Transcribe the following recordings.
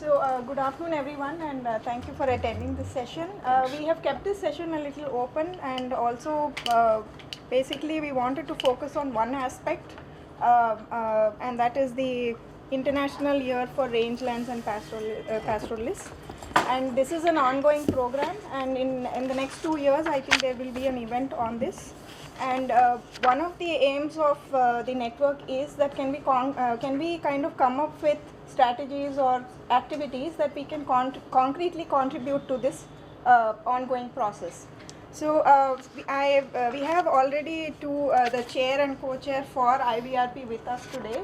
Good afternoon everyone, and thank you for attending this session. We have kept this session a little open, and also basically we wanted to focus on one aspect, and that is the International Year for Rangelands and Pastoralists. And this is an ongoing program, and in the next 2 years I think there will be an event on this. And one of the aims of the network is that can we kind of come up with strategies or activities that we can concretely contribute to this ongoing process. So we have already the chair and co-chair for IVRP with us today,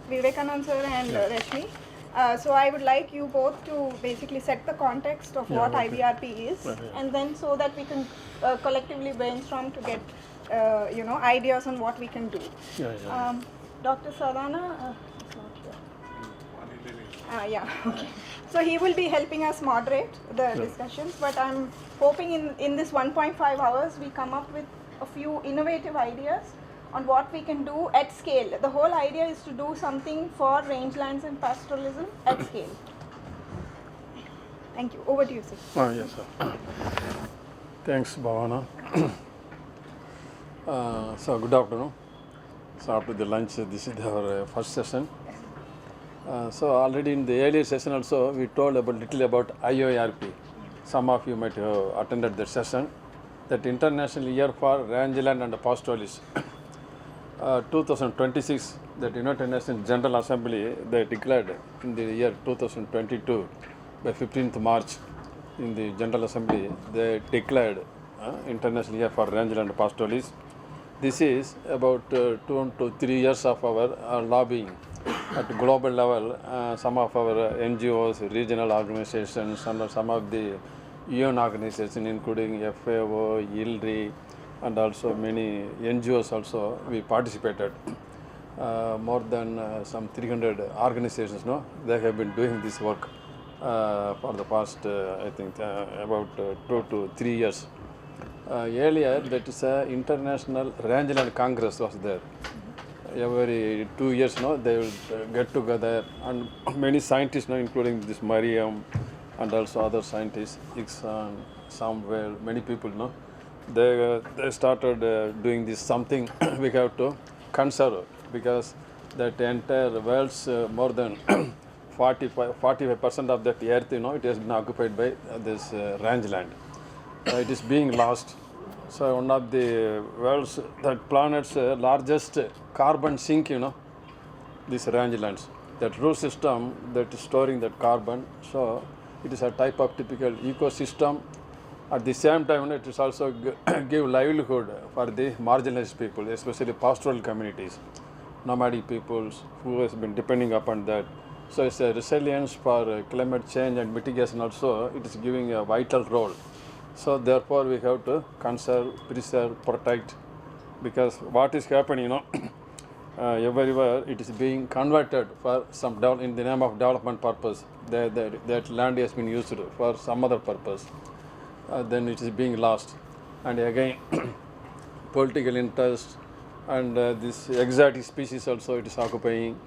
Vivekanand sir and Rashmi. So I would like you both to basically set the context of what IVRP is, and then so that we can collectively brainstorm to get ideas on what we can do. Dr. Sadhana, okay. So he will be helping us moderate the discussions, but I'm hoping in this 1.5 hours we come up with a few innovative ideas on what we can do at scale. The whole idea is to do something for rangelands and pastoralism at scale. Thank you. Over to you, sir. Yes, sir. Thanks, Bhavana. So, good afternoon. So, after the lunch, this is our first session. So, already in the earlier session also, we told little about IORP. Some of you might have attended that session. That International Year for Rangeland and Pastoralists. 2026, that United Nations General Assembly, they declared in the year 2022, by 15th March, in the General Assembly, they declared International Year for Rangeland and Pastoralists. This is about 2 to 3 years of our lobbying at global level. Some of our NGOs, regional organizations, and some of the UN organizations, including FAO, ILRI, and also many NGOs also, we participated. More than some 300 organizations, they have been doing this work for the past, I think, about 2 to 3 years. Earlier, that is International Rangeland Congress was there. Every 2 years, they will get together, and many scientists, including this Mariam, and also other scientists, Iksan, Samuel, many people, they started doing this something we have to conserve, because that entire world's more than 45% of that earth, it has been occupied by this rangeland. It is being lost. So one of the world's, that planet's largest carbon sink, these rangelands. That root system that is storing that carbon, so it is a type of typical ecosystem. At the same time, it is also give livelihood for the marginalized people, especially pastoral communities, nomadic peoples who has been depending upon that. So it's a resilience for climate change and mitigation also. It is giving a vital role. So therefore, we have to conserve, preserve, protect, because what is happening, everywhere it is being converted for some in the name of development purpose. That land has been used for some other purpose. Then it is being lost, and again political interest and this exotic species also it is occupying,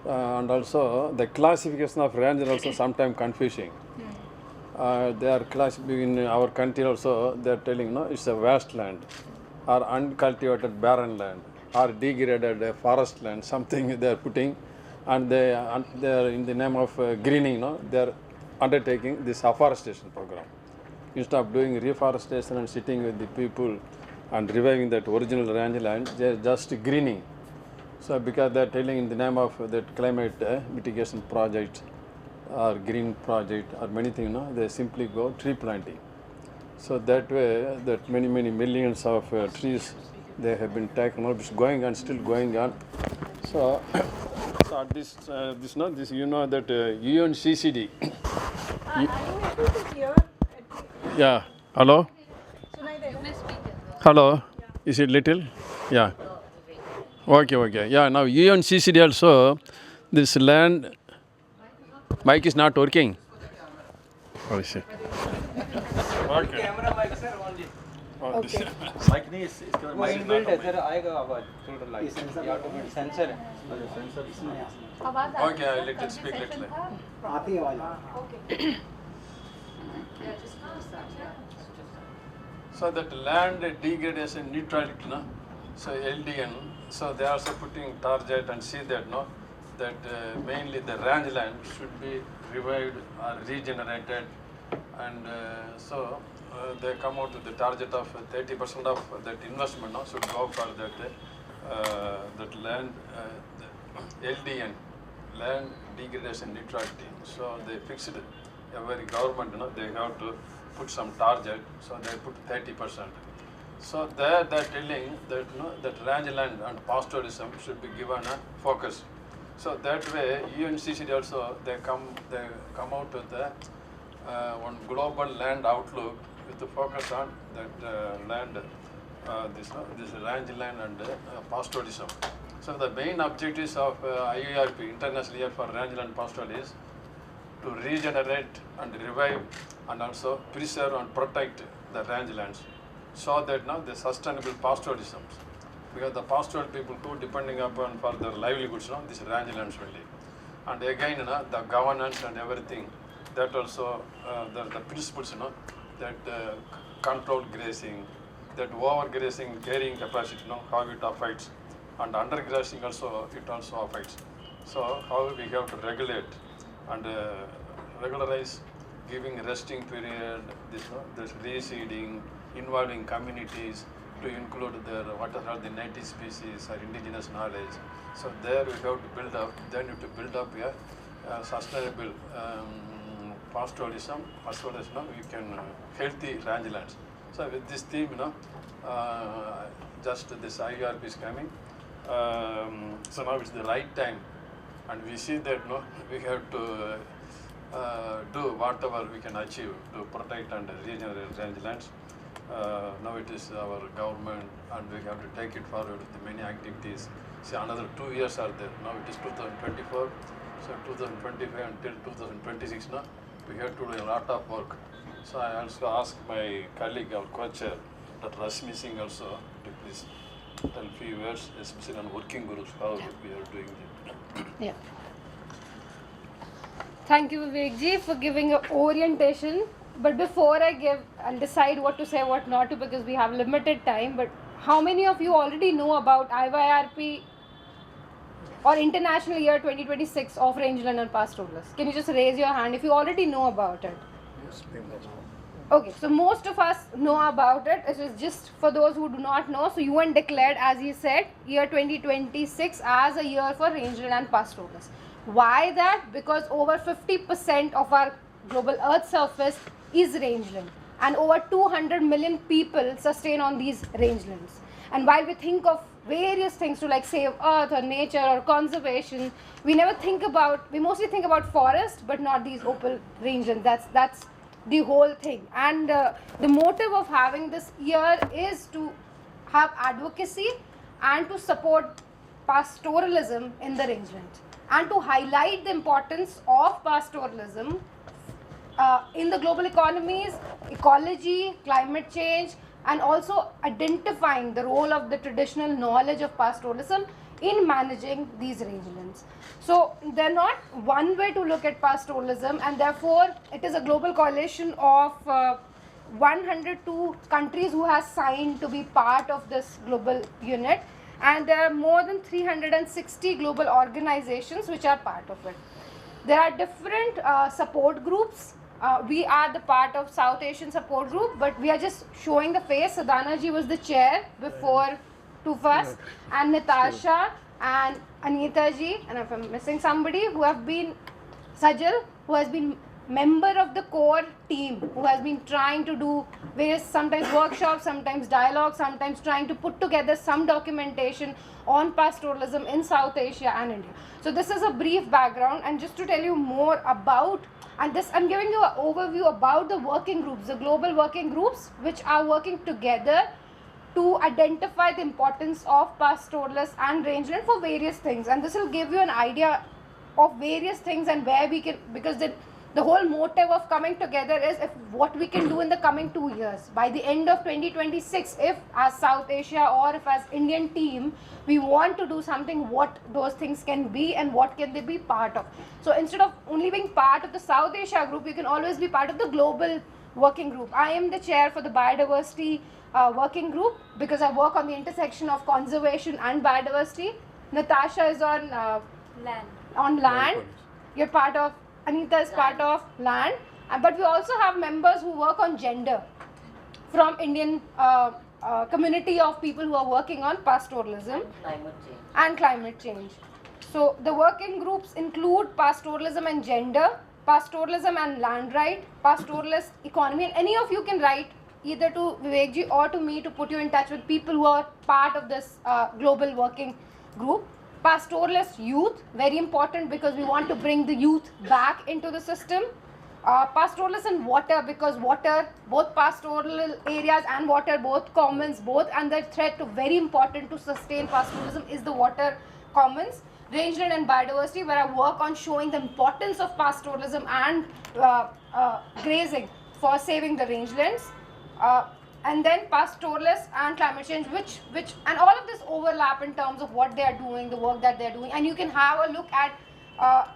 and also the classification of range is also sometimes confusing. They are classifying in our country also, they are telling it's a wasteland or uncultivated barren land or degraded forest land, something they are putting, and they are in the name of greening, they are undertaking this afforestation program. Instead of doing reforestation and sitting with the people and reviving that original rangeland, they are just greening. So because they are telling in the name of that climate mitigation project or green project or many things, they simply go tree planting. So that way, that many millions of trees they have been taken up, it's going on, still going on. So, this that UNCCD. Are you able to hear? Yeah. Hello. Hello. Is it little? Yeah. Okay. Yeah. Now UNCCD also, this land. Mic is not working. Oh, shit. Okay. Camera mics are only. about this. Mic नहीं इसके बाद mic inbuilt है तेरा आएगा आवाज थोड़ा light ये automatic sensor है सेंसर इसमें Okay, I'll let it speak little. आती है आवाज So that land degradation neutrality, no? So LDN, so they are also putting target and see that, no, that mainly the rangeland should be revived or regenerated, and they come out with the target of 30% of that investment, no, should go for that land, the LDN, land degradation neutrality. So they fixed it. Every government, you know, they have to put some target, so they put 30%. So there they're telling that, you know, that rangeland and pastoralism should be given a focus. So that way UNCCD also they come out with one global land outlook with the focus on that land, this rangeland and pastoralism. So the main objectives of IURP, International Year for Rangeland Pastoral, is to regenerate and revive and also preserve and protect the rangelands, so that now the sustainable pastoralism, because the pastoral people who depending upon for their livelihoods, you know, these rangelands only. And again, you know, the governance and everything, that also the principles, you know, that controlled grazing, that overgrazing carrying capacity, you know, how it affects, and undergrazing also it also affects. So how we have to regulate and regularize, giving resting period, this reseeding, involving communities to include their what are the native species or indigenous knowledge. So there we have to build up. Then you have to build up a sustainable pastoralism as well as, you know, you can healthy rangelands. So with this theme, you know, just this IURP is coming. So now it's the right time. And we see that, no, we have to do whatever we can achieve to protect and regenerate rangelands. Now it is our government, and we have to take it forward with many activities. See, another 2 years are there. Now it is 2024, so 2025 until 2026. Now we have to do a lot of work. So I also ask my colleague, our co-chair, Dr. Rasmi Singh, also to please tell few words, especially on working groups, how we are doing it. Yeah. Thank you, Vivek ji, for giving an orientation. But before I give and decide what to say, what not to, because we have limited time, but how many of you already know about IYRP or International Year 2026 of Rangeland and Pastoralists? Can you just raise your hand if you already know about it? Okay, so most of us know about it. It is just for those who do not know. So UN declared, as he said, year 2026 as a year for rangeland and pastoralists. Why that? Because over 50% of our global earth surface is rangeland, and over 200 million people sustain on these rangelands. And while we think of various things to like save earth or nature or conservation, we mostly think about forest, but not these open rangelands. That's the whole thing. And the motive of having this year is to have advocacy and to support pastoralism in the rangeland, and to highlight the importance of pastoralism in the global economies, ecology, climate change, and also identifying the role of the traditional knowledge of pastoralism in managing these rangelands. So they're not one way to look at pastoralism, and therefore it is a global coalition of 102 countries who has signed to be part of this global unit, and there are more than 360 global organizations which are part of it. There are different support groups. We are the part of South Asian support group, but we are just showing the face. Sadhana ji was the chair before to us, and Natasha and Anita ji, and if I'm missing somebody, who have been Sajal, who has been member of the core team, who has been trying to do various sometimes workshops, sometimes dialogue, sometimes trying to put together some documentation on pastoralism in South Asia and India. So this is a brief background, and just to tell you more about, and this I'm giving you an overview about the working groups, the global working groups which are working together to identify the importance of pastoralists and rangeland for various things. And this will give you an idea of various things and where we can, because the whole motive of coming together is if what we can do in the coming 2 years. By the end of 2026, if as South Asia or if as Indian team, we want to do something, what those things can be and what can they be part of. So instead of only being part of the South Asia group, you can always be part of the global working group. I am the chair for the biodiversity working group because I work on the intersection of conservation and biodiversity. Natasha is on land. You're part of, Anita is part of land. But we also have members who work on gender from Indian community of people who are working on pastoralism and climate change. So the working groups include pastoralism and gender, pastoralism and land right, pastoralist economy, and any of you can write either to Vivekji or to me to put you in touch with people who are part of this global working group. Pastoralist youth, very important because we want to bring the youth back into the system. Pastoralist and water, because water, both pastoral areas and water, both commons, both under threat, to very important to sustain pastoralism is the water commons. Rangeland and biodiversity, where I work on showing the importance of pastoralism and grazing for saving the rangelands. And then pastoralists and climate change, which and all of this overlap in terms of what they are doing, the work that they are doing. And you can have a look at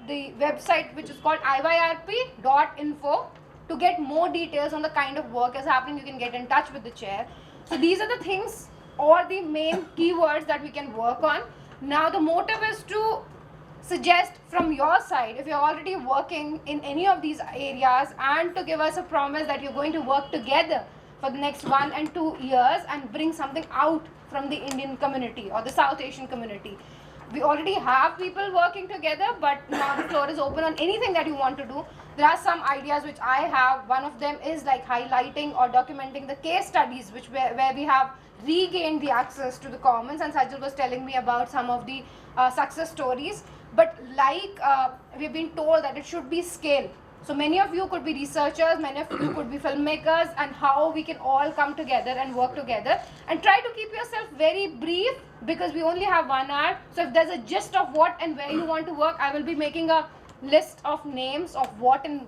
the website, which is called iyirp.info, to get more details on the kind of work is happening. You can get in touch with the chair. So these are the things or the main keywords that we can work on. Now the motive is to suggest from your side, if you're already working in any of these areas, and to give us a promise that you're going to work together for the next 1 and 2 years and bring something out from the Indian community or the South Asian community. We already have people working together, but now the floor is open on anything that you want to do. There are some ideas which I have. One of them is like highlighting or documenting the case studies where we have regained the access to the commons, and Sajal was telling me about some of the success stories. But like we've been told that it should be scale. So many of you could be researchers, many of you could be filmmakers, and how we can all come together and work together, and try to keep yourself very brief because we only have 1 hour. So if there's a gist of what and where you want to work, I will be making a list of names of what and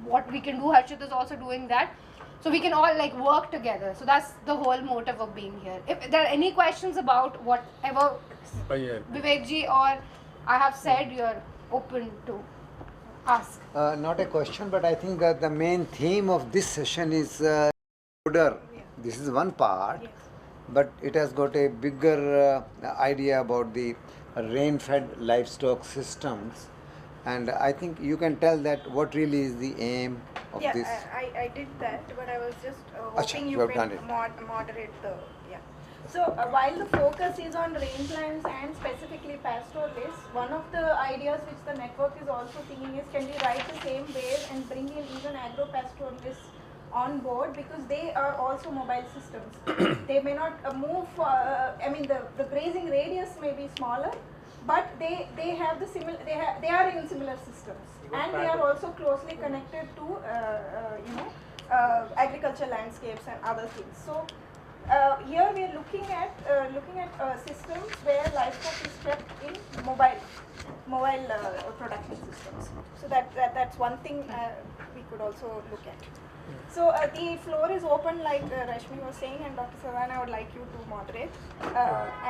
what we can do. Harshit is also doing that. So we can all like work together. So that's the whole motive of being here. If there are any questions about whatever Vivekji or I have said, you're open to ask. Not a question, but I think the main theme of this session is order. This is one part, but it has got a bigger idea about the rain-fed livestock systems, and I think you can tell that what really is the aim of this. I did that, but I was just Achha, hoping you you have done it. can moderate the, So while the focus is on rangelands and specifically pastoralists, one of the ideas which the network is also thinking is, can we ride the same wave and bring in even agro-pastoralists on board, because they are also mobile systems. They may not move, the grazing radius may be smaller, but they have the they are in similar systems, and they are also closely connected to agriculture landscapes and other things. So here we are looking at systems where livestock is kept in mobile production systems. So that's one thing we could also look at. So the floor is open, like Rashmi was saying, and Dr. Savannah, I would like you to moderate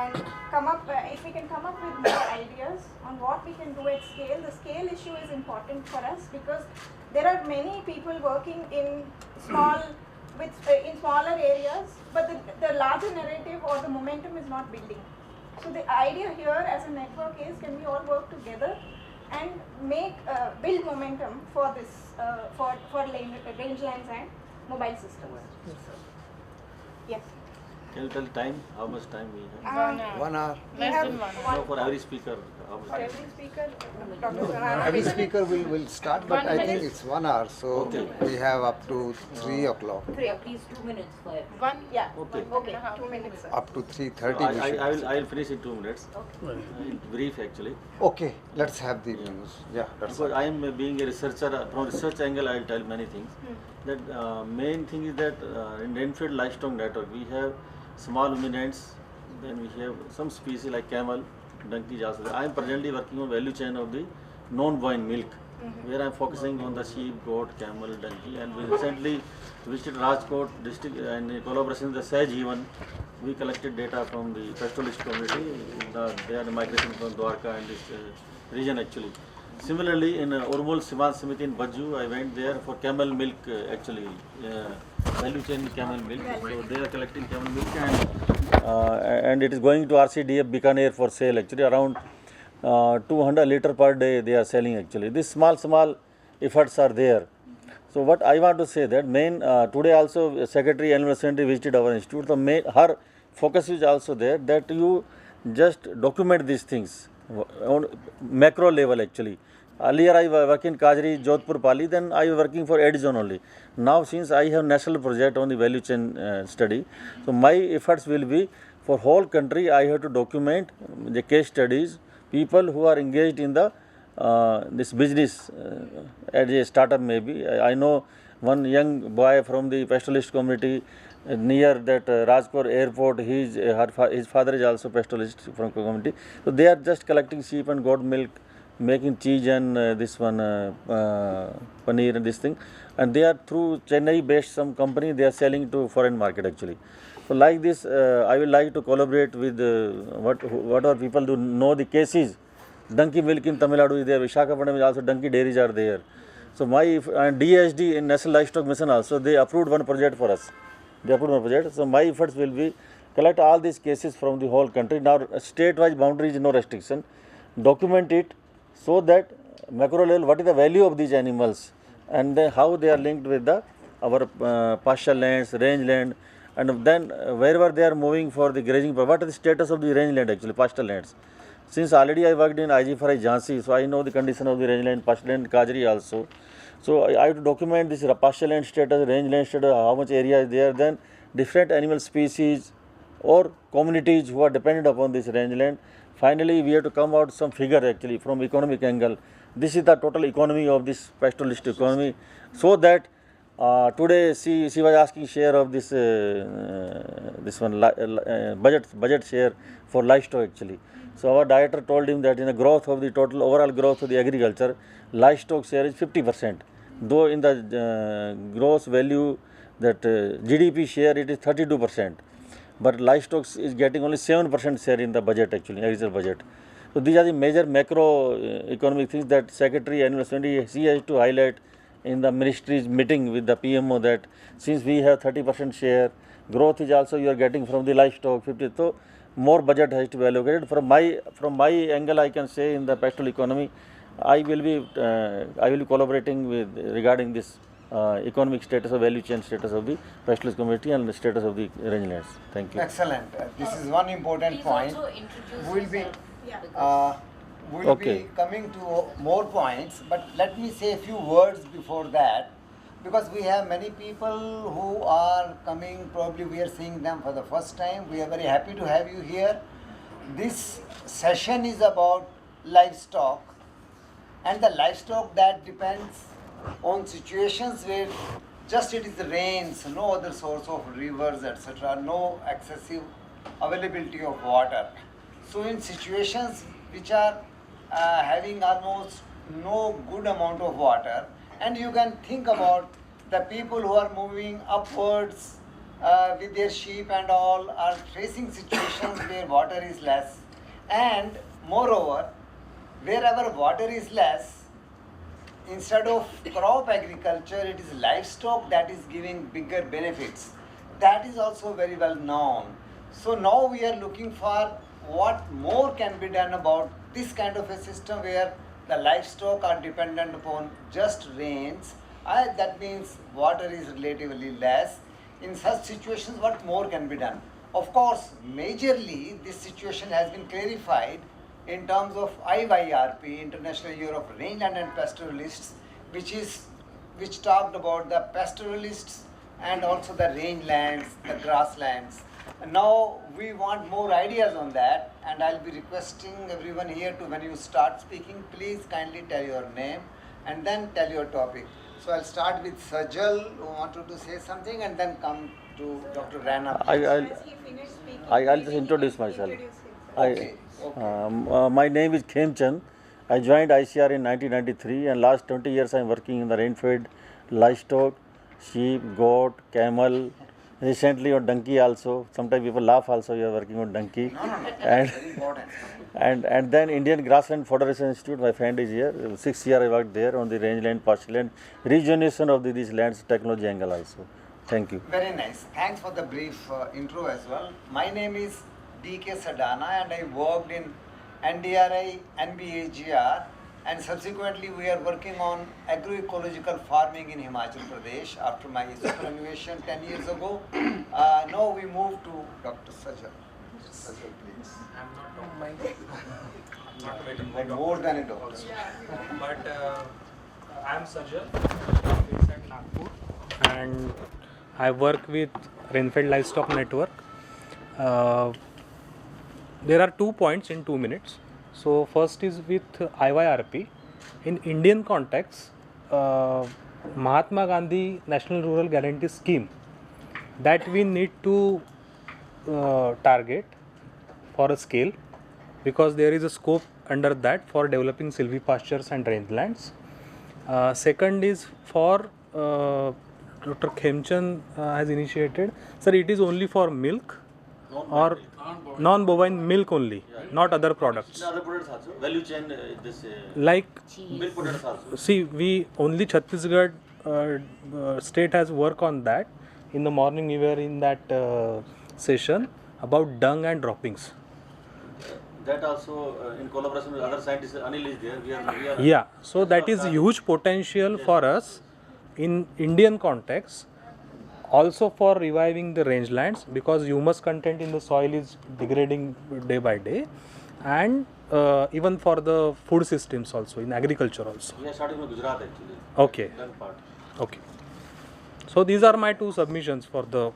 and come up, if we can come up with more ideas on what we can do at scale. The scale issue is important for us because there are many people working in in smaller areas, but the larger narrative or the momentum is not building. So the idea here as a network is, can we all work together and build momentum for this for rangelands and mobile systems. Yes. Can you tell time? How much time we have? 1 hour. We have No, for every speaker, how much for time? every speaker, Dr. Savannah. Every speaker will start, but I think it's 1 hour, so we have up to 3 o'clock. At least 2 minutes for everyone. Yeah. Okay. Okay. 2 minutes. Sir. Up to 3:30 we should. I will finish in 2 minutes. Brief actually. Okay, let's have the news. Yeah, that's Because I am being a researcher, from research angle I will tell many things. That main thing is that in Rainfed livestock network we have small ruminants, then we have some species like camel, donkey, I am presently working on value chain of the non-bovine milk. where I am focusing on the sheep, goat, camel, donkey, and we recently visited Rajkot district and in collaboration with the Saj even we collected data from the pastoralist community. They are migrating from Dwarka and this region actually. Similarly, in Urmul Sivan Samiti in Baju, I went there for camel milk value chain camel milk. So they are collecting camel milk and it is going to RCDF Bikaner for sale actually around 200 liter per day they are selling actually. These small efforts are there. So what I want to say that main today also Secretary Animal Secretary visited our institute. The main her focus is also there that you just document these things on macro level actually. Earlier I work in Kajri, Jodhpur, Pali, then I was working for Ed Zone only. Now since I have national project on the value chain study, so my efforts will be for whole country I have to document the case studies, people who are engaged in the this business as a startup maybe. I know one young boy from the pastoralist community near that Rajkot airport, his father is also pastoralist from community. So they are just collecting sheep and goat milk, making cheese and this one paneer and this thing, and they are through Chennai based some company they are selling to foreign market actually. So like this I will like to collaborate with whatever people do know the cases. Donkey milk in Tamil Nadu is there, Visakhapatnam is also donkey dairies are there. So my and DSD in National Livestock Mission also they approved one project for us. They approved one project. So my efforts will be collect all these cases from the whole country. Now state-wise boundaries no restriction. Document it so that macro level what is the value of these animals and then how they are linked with the our pasture lands, range land, and then wherever they are moving for the grazing, what is the status of the range land actually, pasture lands. Since already I worked in IG4I Jhansi, so I know the condition of the range land, pasture land, Kajri also. So I have to document this pasture land status, range land status, how much area is there, then different animal species or communities who are dependent upon this range land. Finally, we have to come out some figure actually from economic angle. This is the total economy of this pastoralist economy, so that today she was asking share of this this one budget share for livestock actually. So our director told him that in the growth of the total overall growth of the agriculture, livestock share is 50%. Though in the gross value that GDP share it is 32%. But livestock is getting only 7% share in the budget actually, agriculture budget. So these are the major macro economic things that Secretary Animal Secretary he has to highlight in the ministry's meeting with the PMO that since we have 30% share, growth is also you are getting from the livestock 50. So more budget has to be allocated. From my angle, I can say in the pastoral economy, I will be collaborating with regarding this economic status of value chain status of the pastoralist community and the status of the rangelands. Thank you. Excellent. This is one important Please point. also introduce We'll be yourself. we'll Okay. be coming to more points, but let me say a few words before that, because we have many people who are coming, probably we are seeing them for the first time. We are very happy to have you here. This session is about livestock, and the livestock that depends on situations where just it is the rains, no other source of rivers, etc., no excessive availability of water. So in situations which are having almost no good amount of water, and you can think about the people who are moving upwards with their sheep and all are facing situations where water is less, and moreover wherever water is less, instead of crop agriculture, it is livestock that is giving bigger benefits. That is also very well known. So now we are looking for what more can be done about this kind of a system where the livestock are dependent upon just rains. That means water is relatively less. In such situations, what more can be done? Of course, majorly this situation has been clarified in terms of IYRP, International Year of Rangeland and Pastoralists, which talked about the pastoralists and also the rangelands, the grasslands. And now we want more ideas on that, and I'll be requesting everyone here to, when you start speaking, please kindly tell your name and then tell your topic. So I'll start with Sajal, who wanted to say something, and then come to Dr. Rana. I'll just introduce myself. Okay. My name is Khemchand. I joined ICR in 1993 and last 20 years I am working in the Rainfed, Livestock, sheep, goat, camel, recently on donkey also. Sometimes people laugh also you are working on donkey. And, Very important. and then Indian Grassland Federation Institute, my friend is here. 6 years I worked there on the rangeland, pastureland, rejuvenation of these lands, technology angle also. Thank you. Very nice. Thanks for the brief intro as well. My name is D.K. Sadana and I worked in NDRI, NBAGR, and subsequently we are working on agroecological farming in Himachal Pradesh after my superannuation 10 years ago. Now we move to Dr. Sajal. Sajal, please. Not More than a doctor. but I am Sajal, based at Nagpur, and I work with Rainfed Livestock Network. There are 2 points in 2 minutes. So first is with IYRP. In Indian context, Mahatma Gandhi National Rural Guarantee Scheme that we need to target for a scale, because there is a scope under that for developing silvipastures and rangelands. Second is for Dr. Khemchand has initiated. Sir, it is only for milk or non-bovine milk only, not other products. Other products also, value chain, Like, milk products also. see, we only Chhattisgarh state has work on that. In the morning, we were in that session about dung and droppings. That also in collaboration with other scientists, Anil is there. We are Yeah, so that is huge potential for us in Indian context, also for reviving the rangelands, because humus content in the soil is degrading day by day, and even for the food systems also, in agriculture also. We are starting from Gujarat actually. Okay, Dung part. okay. So these are my 2 submissions for the.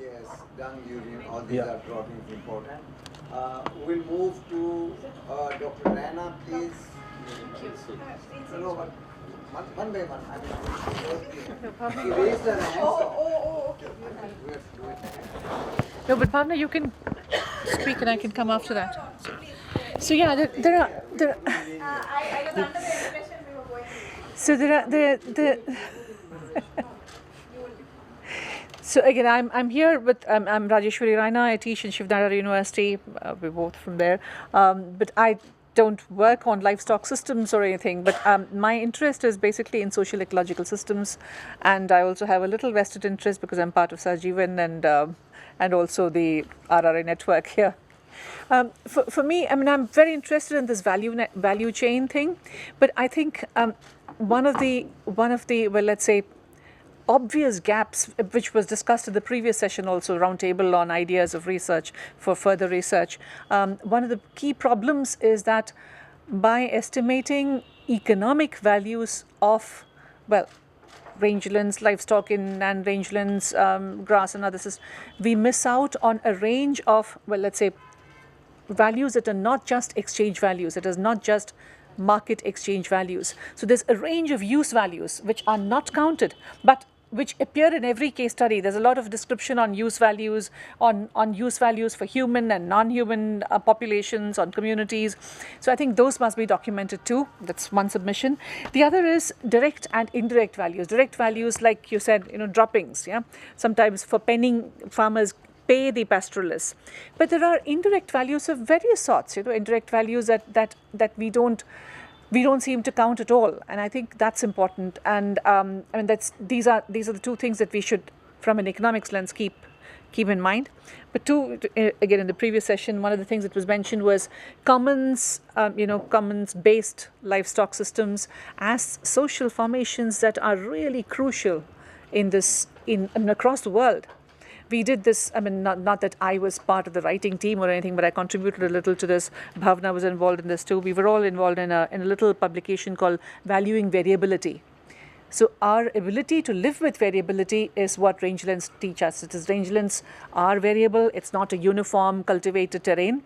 Yes, dung, urine, all these Yeah. are droppings important. We'll move to Dr. Rana, please. No, one by one. I mean, she raised her hand. No, but Bhavna, you can speak and I can come after that. So yeah, there are I was under the impression we were going. so there So again, I'm here with I'm Rajeshwari Raina. I teach in Shivnara University. We're both from there, but I don't work on livestock systems or anything. But my interest is basically in social ecological systems, and I also have a little vested interest because I'm part of Sarjeevan and also the RRA network here. For me, I mean, I'm very interested in this value chain thing, but I think one of the well, let's say, obvious gaps, which was discussed in the previous session also, roundtable on ideas of research for further research. One of the key problems is that by estimating economic values of, well, rangelands, livestock in and rangelands, grass and others, we miss out on a range of, well, let's say, values that are not just exchange values. It is not just market exchange values. So there's a range of use values which are not counted, but which appear in every case study. There's a lot of description on use values, on use values for human and non-human populations, on communities. So I think those must be documented too. That's one submission. The other is direct and indirect values. Direct values, like you said, droppings. Yeah, sometimes for penning, farmers pay the pastoralists, but there are indirect values of various sorts. Indirect values that we don't seem to count at all, and I think that's important. And I mean, these are the 2 things that we should, from an economics lens, keep in mind. But 2, again, in the previous session, one of the things that was mentioned was commons, commons-based livestock systems as social formations that are really crucial in across the world. We did this, I mean, not that I was part of the writing team or anything, but I contributed a little to this. Bhavna was involved in this too. We were all involved in a little publication called Valuing Variability. So our ability to live with variability is what rangelands teach us. It is rangelands are variable. It's not a uniform cultivated terrain.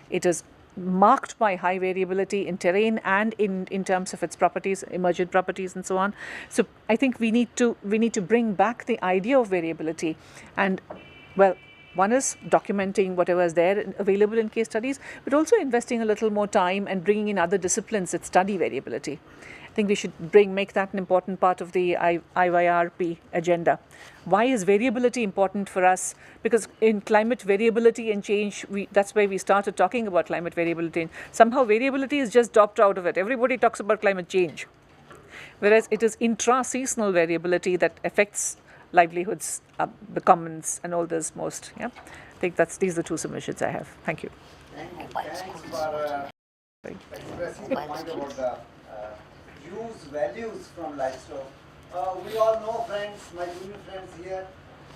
It is marked by high variability in terrain and in terms of its properties, emergent properties and so on. So I think we need to bring back the idea of variability, and well, One is documenting whatever is there and available in case studies, but also investing a little more time and bringing in other disciplines that study variability. I think we should make that an important part of the IYRP agenda. Why is variability important for us? Because in climate variability and change, that's why we started talking about climate variability. And somehow variability is just dropped out of it. Everybody talks about climate change, whereas it is intra-seasonal variability that affects livelihoods, the commons, and all this most. Yeah, I think these are the two submissions I have. Thank you. Thanks for expressing the point about the use values from livestock. We all know, friends, my junior friends here,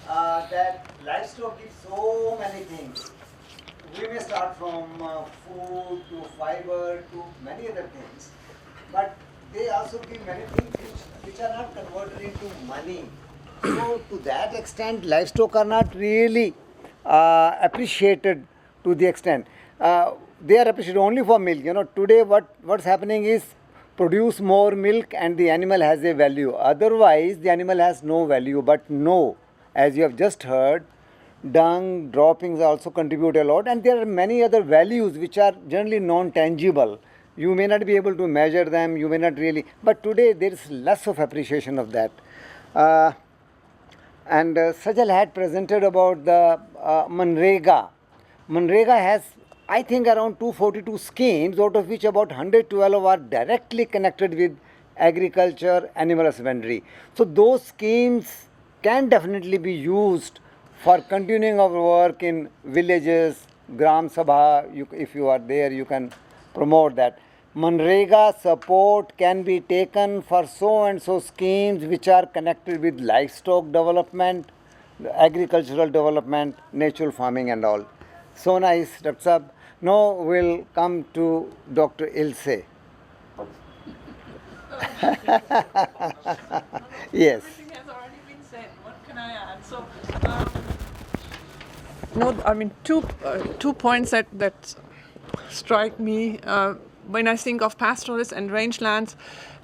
that livestock gives so many things. We may start from food to fiber to many other things, but they also give many things which are not converted into money. So to that extent, livestock are not really appreciated to the extent. They are appreciated only for milk. You know, today what's happening is produce more milk and the animal has a value. Otherwise, the animal has no value. But no, as you have just heard, dung, droppings also contribute a lot, and there are many other values which are generally non-tangible. You may not be able to measure them, you may not really, but today there is less of appreciation of that. Sajal had presented about the Manrega. Manrega has, I think, around 242 schemes, out of which about 112 are directly connected with agriculture, animal husbandry. So those schemes can definitely be used for continuing our work in villages, Gram Sabha. If you are there, you can promote that. Manrega support can be taken for so and so schemes which are connected with livestock development, agricultural development, natural farming and all. So nice, Dr. Saab. Now we'll come to Dr. Ilse. Yes. Everything has already been said. What can I add? So, no, I mean two points that strike me when I think of pastoralists and rangelands,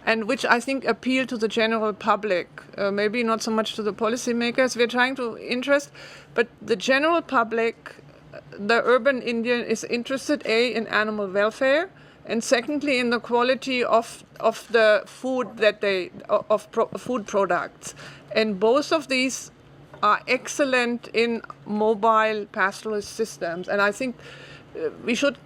and which I think appeal to the general public. Maybe not so much to the policymakers we're trying to interest, but the general public. The urban Indian is interested in animal welfare, and secondly in the quality of the food that food products, and both of these are excellent in mobile pastoralist systems, and I think we should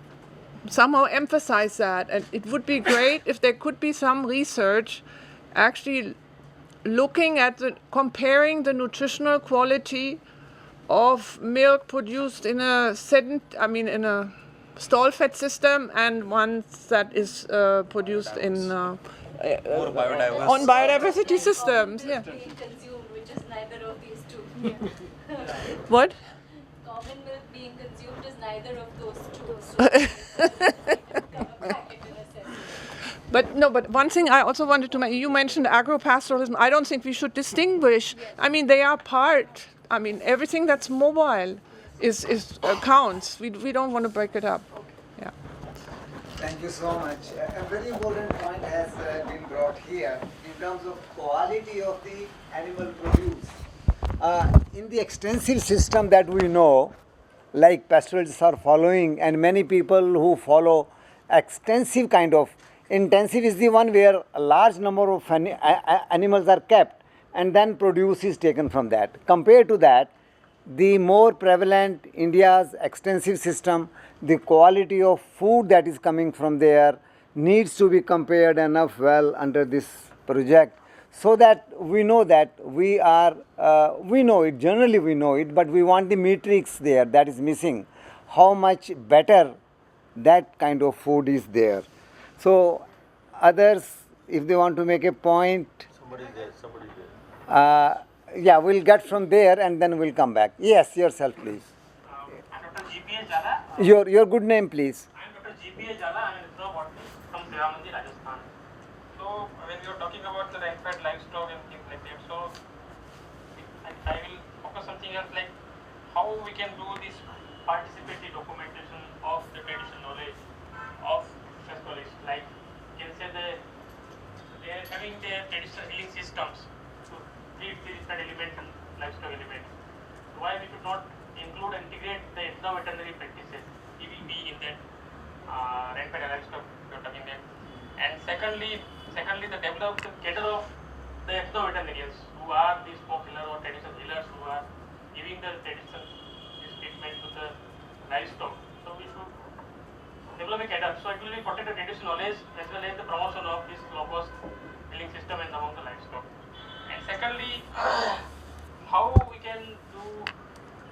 somehow emphasize that. And it would be great if there could be some research actually looking at comparing the nutritional quality of milk produced in a stall-fed system and ones that is produced in on biodiversity systems. Yeah. Being consumed, which is neither of these two. What? Common milk being consumed is neither of those two. So But one thing I also wanted to mention, you mentioned agro-pastoralism. I don't think we should distinguish. I mean, they are part. I mean, everything that's mobile is counts. We don't want to break it up. Yeah. Thank you so much. A very important point has been brought here in terms of quality of the animal produce. In the extensive system that we know, like pastoralists are following, and many people who follow extensive kind of, intensive is the one where a large number of animals are kept and then produce is taken from that. Compared to that, the more prevalent India's extensive system, the quality of food that is coming from there needs to be compared enough well under this project, so that we know we know it, generally we know it, but we want the matrix there that is missing, how much better that kind of food is there. So others, if they want to make a point, Somebody there. yeah, we'll get from there and then we'll come back. Yes, yourself, please. I'm Dr. GPA Jala. Your good name, please. I'm Dr. GPA Jala. I'm a botany from Devamandi, Rajasthan. So when you're talking about the rainfed livestock and things like that, so I will focus something else, like how we can do this participatory documentation of the traditional knowledge of pastoralists. Like you can say they are having their traditional healing systems to treat the different element and livestock element. So why we should not include and rainfed livestock you're talking about. And secondly, the developed cadre of the ethno-veterinarians who are these folk healers or traditional healers who are giving the traditional this treatment to the livestock. So we should develop a cadre. So it will be protect the traditional knowledge as well as the promotion of this low-cost healing system and among the livestock. And secondly, how we can do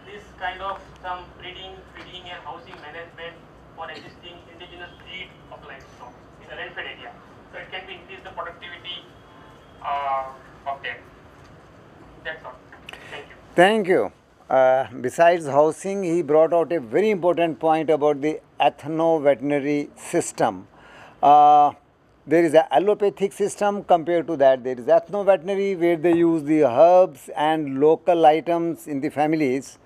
this kind of some breeding, feeding and housing management for existing indigenous breed of livestock in the rainfed area. So it can be increase the productivity of that. That's all. Thank you. Thank you. Besides housing, he brought out a very important point about the ethno-veterinary system. There is an allopathic system. Compared to that, there is ethno-veterinary where they use the herbs and local items in the families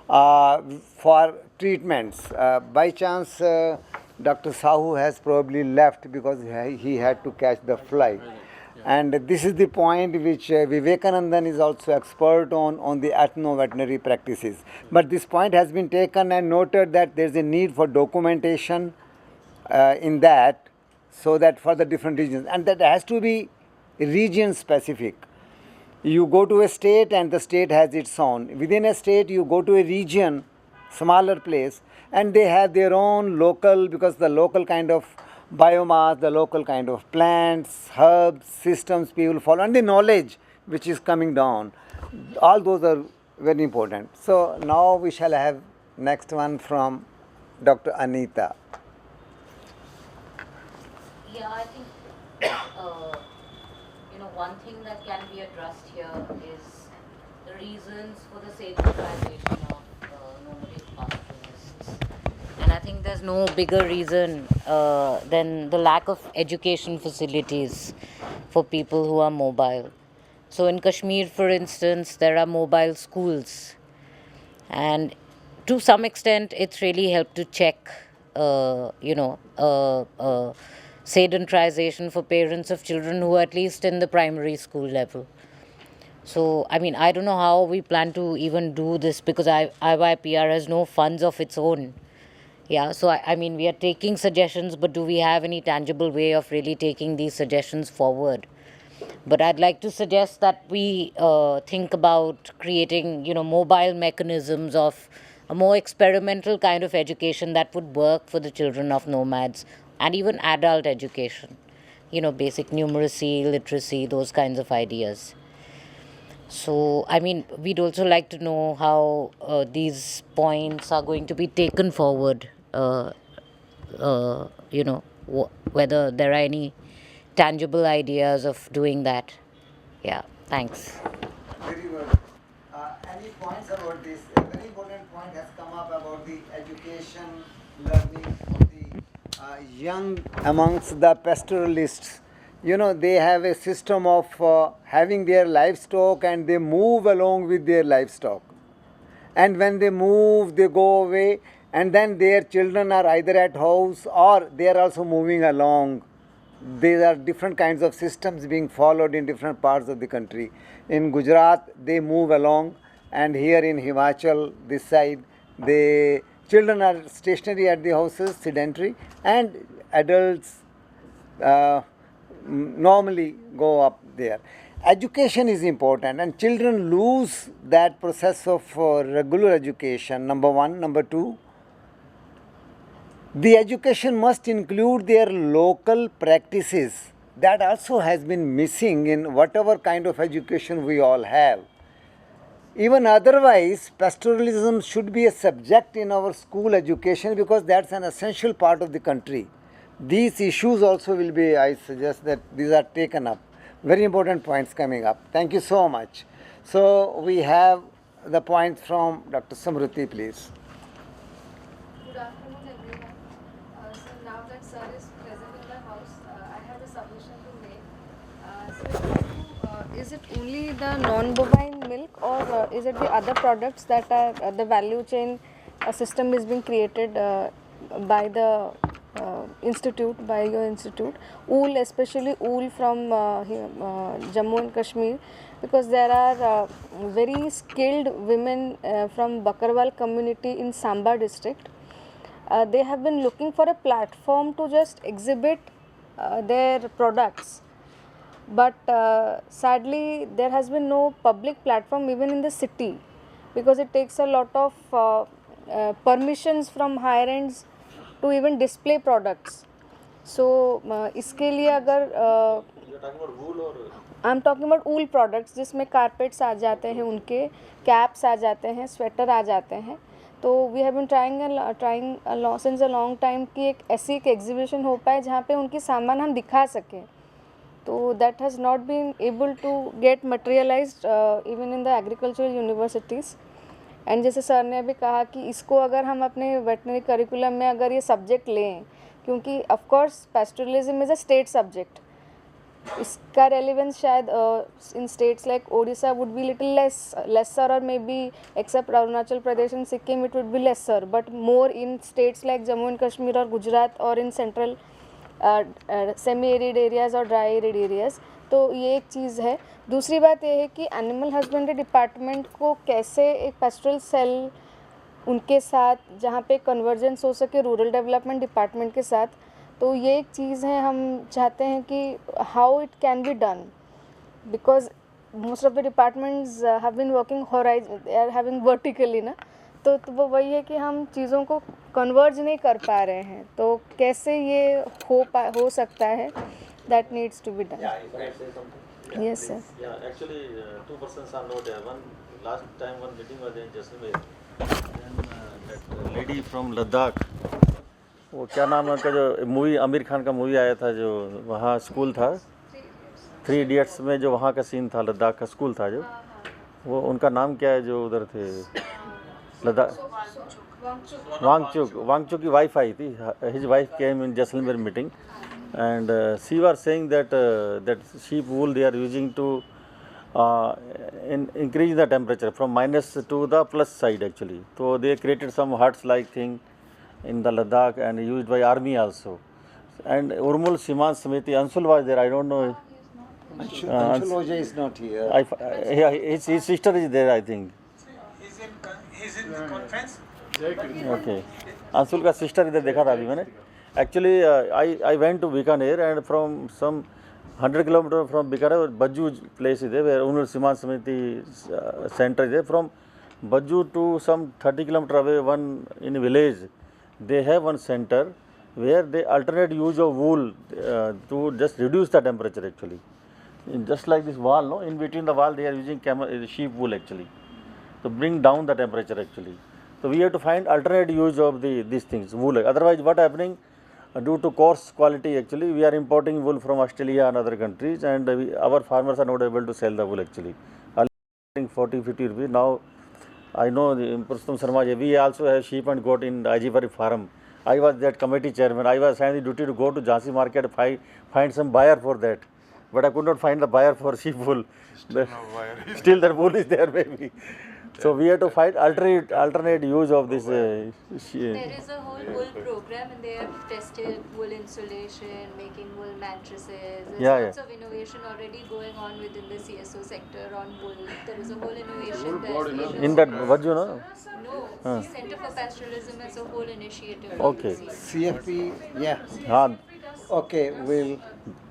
for treatments. By chance, Dr. Sahu has probably left because he had to catch the flight. And this is the point which Vivekanandan is also expert on the ethno-veterinary practices. But this point has been taken and noted that there is a need for documentation in that, so that for the different regions, and that has to be region specific. You go to a state and the state has its own. Within a state, you go to a region, smaller place, and they have their own local, because the local kind of biomass, the local kind of plants, herbs, systems people follow, and the knowledge which is coming down. All those are very important. So now we shall have next one from Dr. Anita. Yeah, I think one thing that can be addressed here is the reasons for the sacralization of nomadic pastoralists. And I think there's no bigger reason than the lack of education facilities for people who are mobile. So in Kashmir, for instance, there are mobile schools, and to some extent, it's really helped to check, sedentarization for parents of children who are at least in the primary school level. So, I mean, I don't know how we plan to even do this because IYPR has no funds of its own. Yeah, so I mean, we are taking suggestions, but do we have any tangible way of really taking these suggestions forward? But I'd like to suggest that we think about creating, mobile mechanisms of a more experimental kind of education that would work for the children of nomads, and even adult education, basic numeracy, literacy, those kinds of ideas. So, I mean, we'd also like to know how these points are going to be taken forward, whether there are any tangible ideas of doing that. Yeah, thanks. Very good. Any points about this? A very important point has come up about the education, learning of the young amongst the pastoralists. They have a system of having their livestock and they move along with their livestock. And when they move, they go away, and then their children are either at house or they are also moving along. There are different kinds of systems being followed in different parts of the country. In Gujarat, they move along, and here in Himachal, this side, the children are stationary at the houses, sedentary, and adults normally go up there. Education is important, and children lose that process of regular education, number one. Number two, the education must include their local practices. That also has been missing in whatever kind of education we all have. Even otherwise, pastoralism should be a subject in our school education because that's an essential part of the country. These issues also will be, I suggest that these are taken up. Very important points coming up. Thank you so much. So we have the points from Dr. Samruti, please. Good afternoon, everyone. So now that sir is present in the house, I have a submission to make. Is it only the non-bovine milk, or is it the other products that are the value chain system is being created by the institute, by your institute? Wool, especially wool from Jammu and Kashmir, because there are very skilled women from Bakarwal community in Samba district. they have been looking for a platform to just exhibit their products. But sadly, there has been no public platform even in the city, because it takes a lot of permissions from higher ends to even display products. So इसके लिए अगर I am talking about wool products, जिसमें carpets आ जाते हैं, उनके caps आ जाते हैं, sweater आ जाते हैं, तो we have been trying since a long time कि एक ऐसी एक एग्जीबिशन हो पाए जहाँ पे उनकी सामान हम दिखा सकें. तो that has not been able to get materialised even in the agricultural universities. And जैसे सर ने अभी कहा कि इसको अगर हम अपने वेटनरी करिकुलम में अगर ये सब्जेक्ट लें, क्योंकि of course pastoralism is a state subject, इसका रेलिवेंस शायद in states like Odisha would be little lesser, और maybe except Arunachal Pradesh and Sikkim it would be lesser, but more in states like Jammu and Kashmir और गुजरात और in central semi arid areas और dry arid areas. तो ये एक चीज़ है. दूसरी बात ये है कि एनिमल हस्बेंड्री डिपार्टमेंट को कैसे एक पेस्टोरल सेल उनके साथ, जहाँ पे कन्वर्जेंस हो सके रूरल डेवलपमेंट डिपार्टमेंट के साथ, तो ये एक चीज़ है. हम चाहते हैं कि how it can be done, because most of the departments have been working they are having vertically ना, तो वो वही है कि हम चीज़ों को कन्वर्ज नहीं कर पा रहे हैं. तो कैसे ये हो सकता है, that needs to be done. Yes, sir. Yeah, actually, two persons are not there. One last time one meeting was in Jaisalmer. Then that lady from Ladakh. वो क्या नाम है उनका, जो मूवी आमिर खान का मूवी आया था, जो वहाँ स्कूल था, 3 इडियट्स में जो वहाँ का सीन था, लद्दाख का स्कूल था जो, वो उनका नाम क्या है जो उधर थे लद्दाख, वांगचुक की वाइफ आई थी. His wife came in Jaisalmer meeting. And she was saying that that sheep wool they are using to increase the temperature from minus to the plus side actually. So they created some huts like thing in the Ladakh and used by army also. And Urmul Siman Samiti Ansul was there. I don't know. Anshul Oja is not here. Yeah, his sister is there, I think. He's in the conference. Okay. Ansul का sister इधर देखा था अभी मैंने. Actually, I went to Bikaner, and from some 100 kilometers from Bikaner, Bajju place is there, where Unul Siman Samiti center is there. From Bajju to some 30 kilometers away, one in a village, they have one center where they alternate use of wool to just reduce the temperature actually. Just like this wall, no? In between the wall, they are using sheep wool actually to bring down the temperature actually. So we have to find alternate use of these things, wool. Otherwise, what happening? Due to coarse quality actually, we are importing wool from Australia and other countries, and our farmers are not able to sell the wool actually. Earlier 40-50 rupees. Now I know Purushottam Sharma, we also have sheep and goat in Ajipari farm. I was that committee chairman. I was assigned the duty to go to Jhansi market, find some buyer for that, but I could not find the buyer for sheep wool. Still the wool is there maybe. So we have to find alternate use of this. There is a whole wool program, and they have tested wool insulation, making wool mattresses. There's lots of innovation already going on within the CSO sector on wool. There is a whole innovation there. In that, what you know? No, Center for Pastoralism is a whole initiative. Okay. CFP, yeah. Okay, we'll.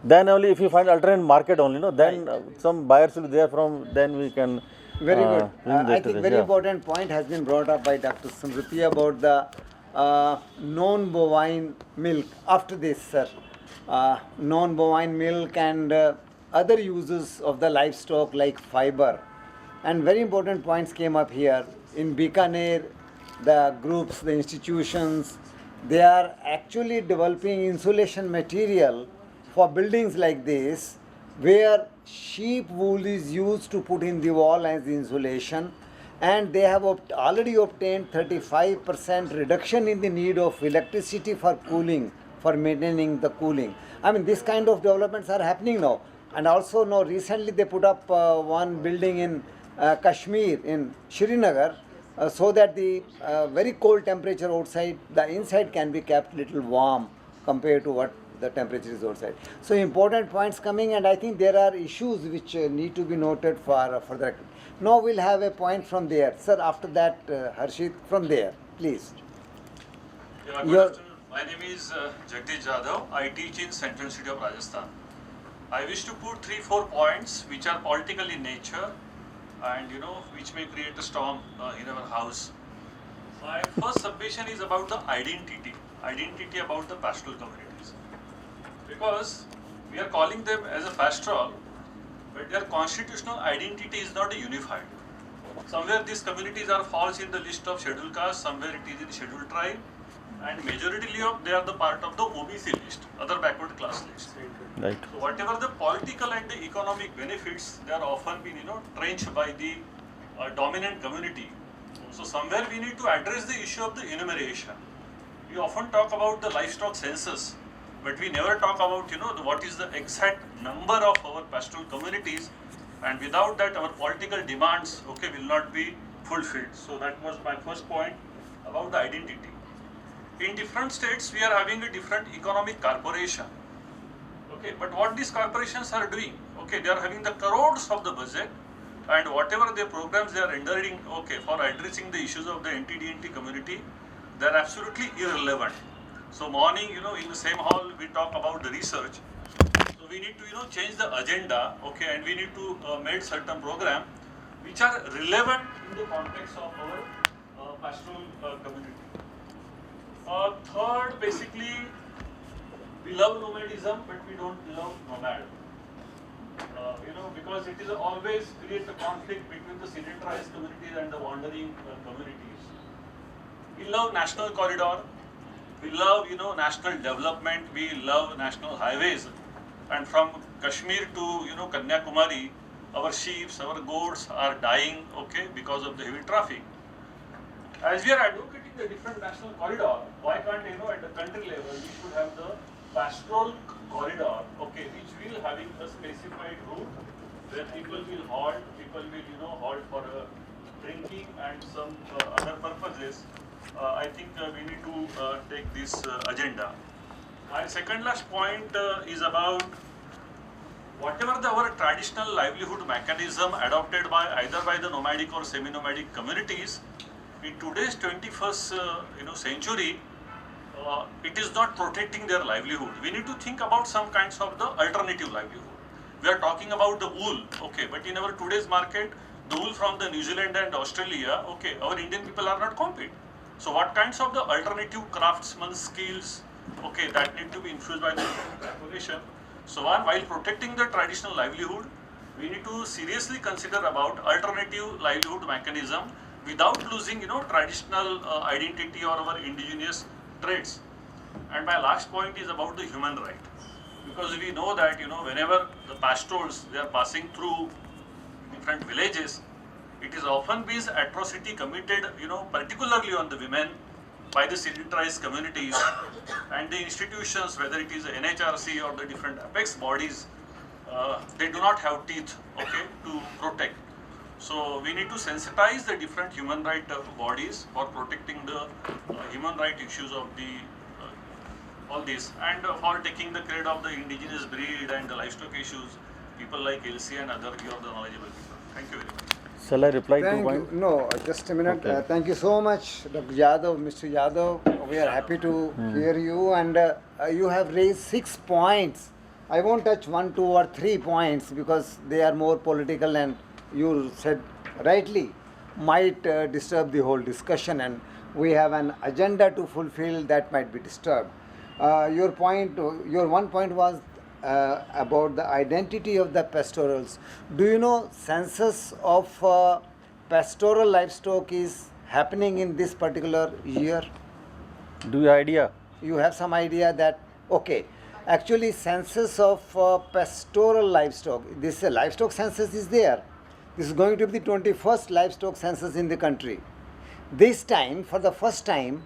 Then only if you find alternate market only, no, then some buyers will be there from. Then we can. Very good. I think very important point has been brought up by Dr. Samriti about the non-bovine milk. After this, sir, non-bovine milk and other uses of the livestock like fiber. And very important points came up here. In Bikaner, the groups, the institutions, they are actually developing insulation material for buildings like this, where sheep wool is used to put in the wall as the insulation, and they have already obtained 35% reduction in the need of electricity for cooling, for maintaining the cooling. I mean, this kind of developments are happening now. And also now recently they put up one building in Kashmir, in Srinagar, so that the very cold temperature outside, the inside can be kept little warm compared to what the temperature is outside. So important points coming, and I think there are issues which need to be noted for further. Now we'll have a point from there. Sir, after that, Harshit, from there, please. Yeah, good Your afternoon. My name is Jagdish Jadhav. I teach in Central City of Rajasthan. I wish to put 3-4 points which are political in nature and which may create a storm in our house. My first submission is about the identity about the pastoral communities. Because we are calling them as a pastoral, but their constitutional identity is not unified. Somewhere these communities are falls in the list of scheduled caste, somewhere it is in scheduled tribe, and majority of they are the part of the OBC list, other backward class list. Right. So whatever the political and the economic benefits, they are often been trenched by the dominant community. So somewhere we need to address the issue of the enumeration. We often talk about the livestock census, but we never talk about what is the exact number of our pastoral communities, and without that our political demands will not be fulfilled. So that was my first point about the identity. In different states we are having a different economic corporation. Okay, but what these corporations are doing, they are having the crores of the budget, and whatever their programs they are rendering for addressing the issues of the NTD community, they are absolutely irrelevant. So morning, in the same hall we talk about the research. So we need to change the agenda, and we need to make certain program which are relevant in the context of our pastoral community. Third, basically, we love nomadism, but we don't love nomad. Because it is always create a conflict between the sedentarized communities and the wandering communities. We love national corridor. We love, national development. We love national highways. And from Kashmir to, Kanyakumari, our sheep, our goats are dying, because of the heavy traffic. As we are advocating the different national corridor, why can't, at the country level, we should have the pastoral corridor, which will having a specified route where people will halt, halt for drinking and some other purposes. I think we need to take this agenda. My second last point is about whatever our traditional livelihood mechanism adopted by either by the nomadic or semi-nomadic communities, in today's 21st century, it is not protecting their livelihood. We need to think about some kinds of the alternative livelihood. We are talking about the wool, but in our today's market, the wool from the New Zealand and Australia, our Indian people are not compete. So what kinds of the alternative craftsman skills, that need to be infused by the population. So while protecting the traditional livelihood, we need to seriously consider about alternative livelihood mechanism without losing, traditional identity or our indigenous traits. And my last point is about the human right, because we know that whenever the pastorals they are passing through different villages, it is often been atrocity committed, particularly on the women by the sedentarized communities, and the institutions, whether it is the NHRC or the different apex bodies, they do not have teeth, to protect. So we need to sensitize the different human right bodies for protecting the human right issues of the all this, and for taking the credit of the indigenous breed and the livestock issues, people like LC and other, you are the knowledgeable people. Thank you very much. Shall I reply to thank point? you. No, just a minute. Okay. Thank you so much, Dr. Yadav, Mr. Yadav. We are happy to hear you, and you have raised 6 points. I won't touch 1, 2, or 3 points because they are more political, and you said rightly might disturb the whole discussion, and we have an agenda to fulfill that might be disturbed. Your one point was about the identity of the pastorals. Do you know census of pastoral livestock is happening in this particular year? Do you idea? You have some idea that, actually census of pastoral livestock, this livestock census is there. This is going to be the 21st livestock census in the country. This time, for the first time,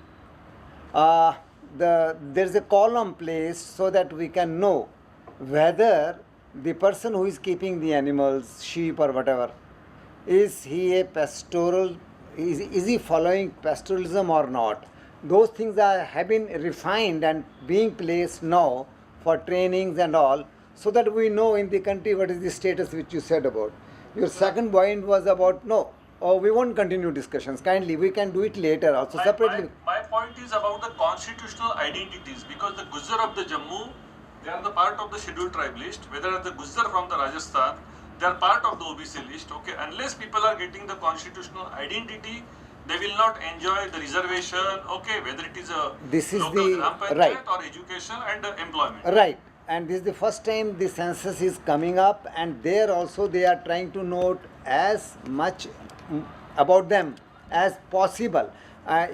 there is a column placed so that we can know whether the person who is keeping the animals, sheep or whatever, is he a pastoral, is he following pastoralism or not. Those things have been refined and being placed now for trainings and all, so that we know in the country what is the status which you said about. Your second point was about, we won't continue discussions. Kindly, we can do it later also separately. My point is about the constitutional identities, because the Gujjar of the Jammu, they are the part of the scheduled tribe list, whether the Gujjar from the Rajasthan, they are part of the OBC list. Okay, unless people are getting the constitutional identity, they will not enjoy the reservation. Okay, whether it is a This is local the gram panchayat right. or education and employment. Right, and this is the first time the census is coming up, and there also they are trying to note as much about them as possible.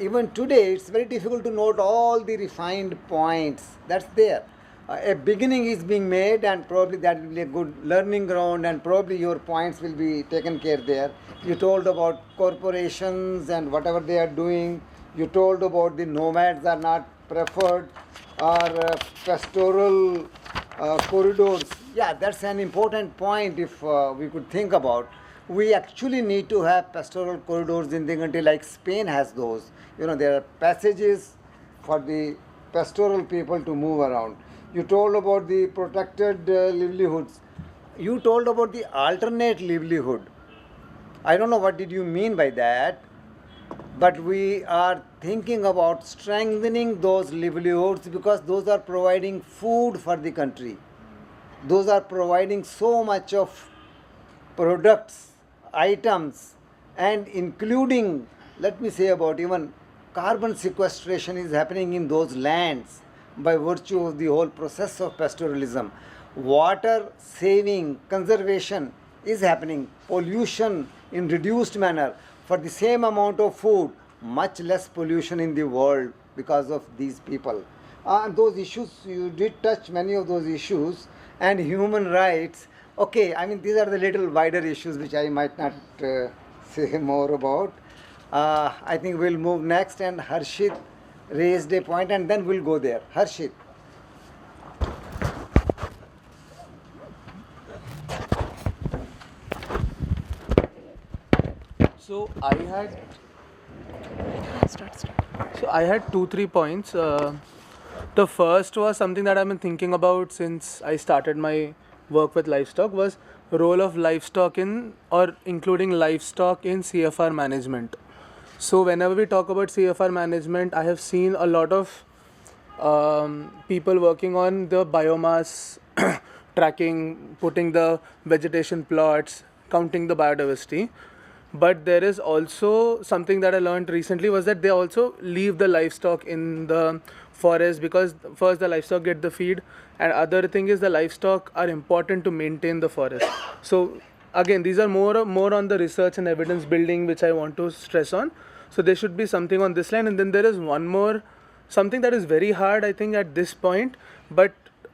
Even today, it's very difficult to note all the refined points that's there. A beginning is being made, and probably that will be a good learning ground, and probably your points will be taken care there. You told about corporations and whatever they are doing. You told about the nomads are not preferred, or pastoral corridors. Yeah, that's an important point if we could think about. We actually need to have pastoral corridors in the country, like Spain has those. You know, there are passages for the pastoral people to move around. You told about the protected livelihoods. You told about the alternate livelihood. I don't know what did you mean by that, but we are thinking about strengthening those livelihoods, because those are providing food for the country. Those are providing so much of products, items, and including, let me say, about even carbon sequestration is happening in those lands by virtue of the whole process of pastoralism. Water saving, conservation is happening. Pollution in reduced manner. For the same amount of food, much less pollution in the world because of these people. Those issues, you did touch many of those issues, and human rights. Okay, I mean, these are the little wider issues which I might not say more about. I think we'll move next, and Harshit raised a point, and then we'll go there. Harshit. So I had 2-3 points. The first was something that I've been thinking about since I started my work with livestock, was role of livestock in, or including livestock in CFR management. So whenever we talk about CFR management, I have seen a lot of people working on the biomass tracking, putting the vegetation plots, counting the biodiversity. But there is also something that I learned recently, was that they also leave the livestock in the forest, because first the livestock get the feed, and other thing is the livestock are important to maintain the forest. So again, these are more on the research and evidence building, which I want to stress on. So there should be something on this line. And then there is one more, something that is very hard, I think, at this point, but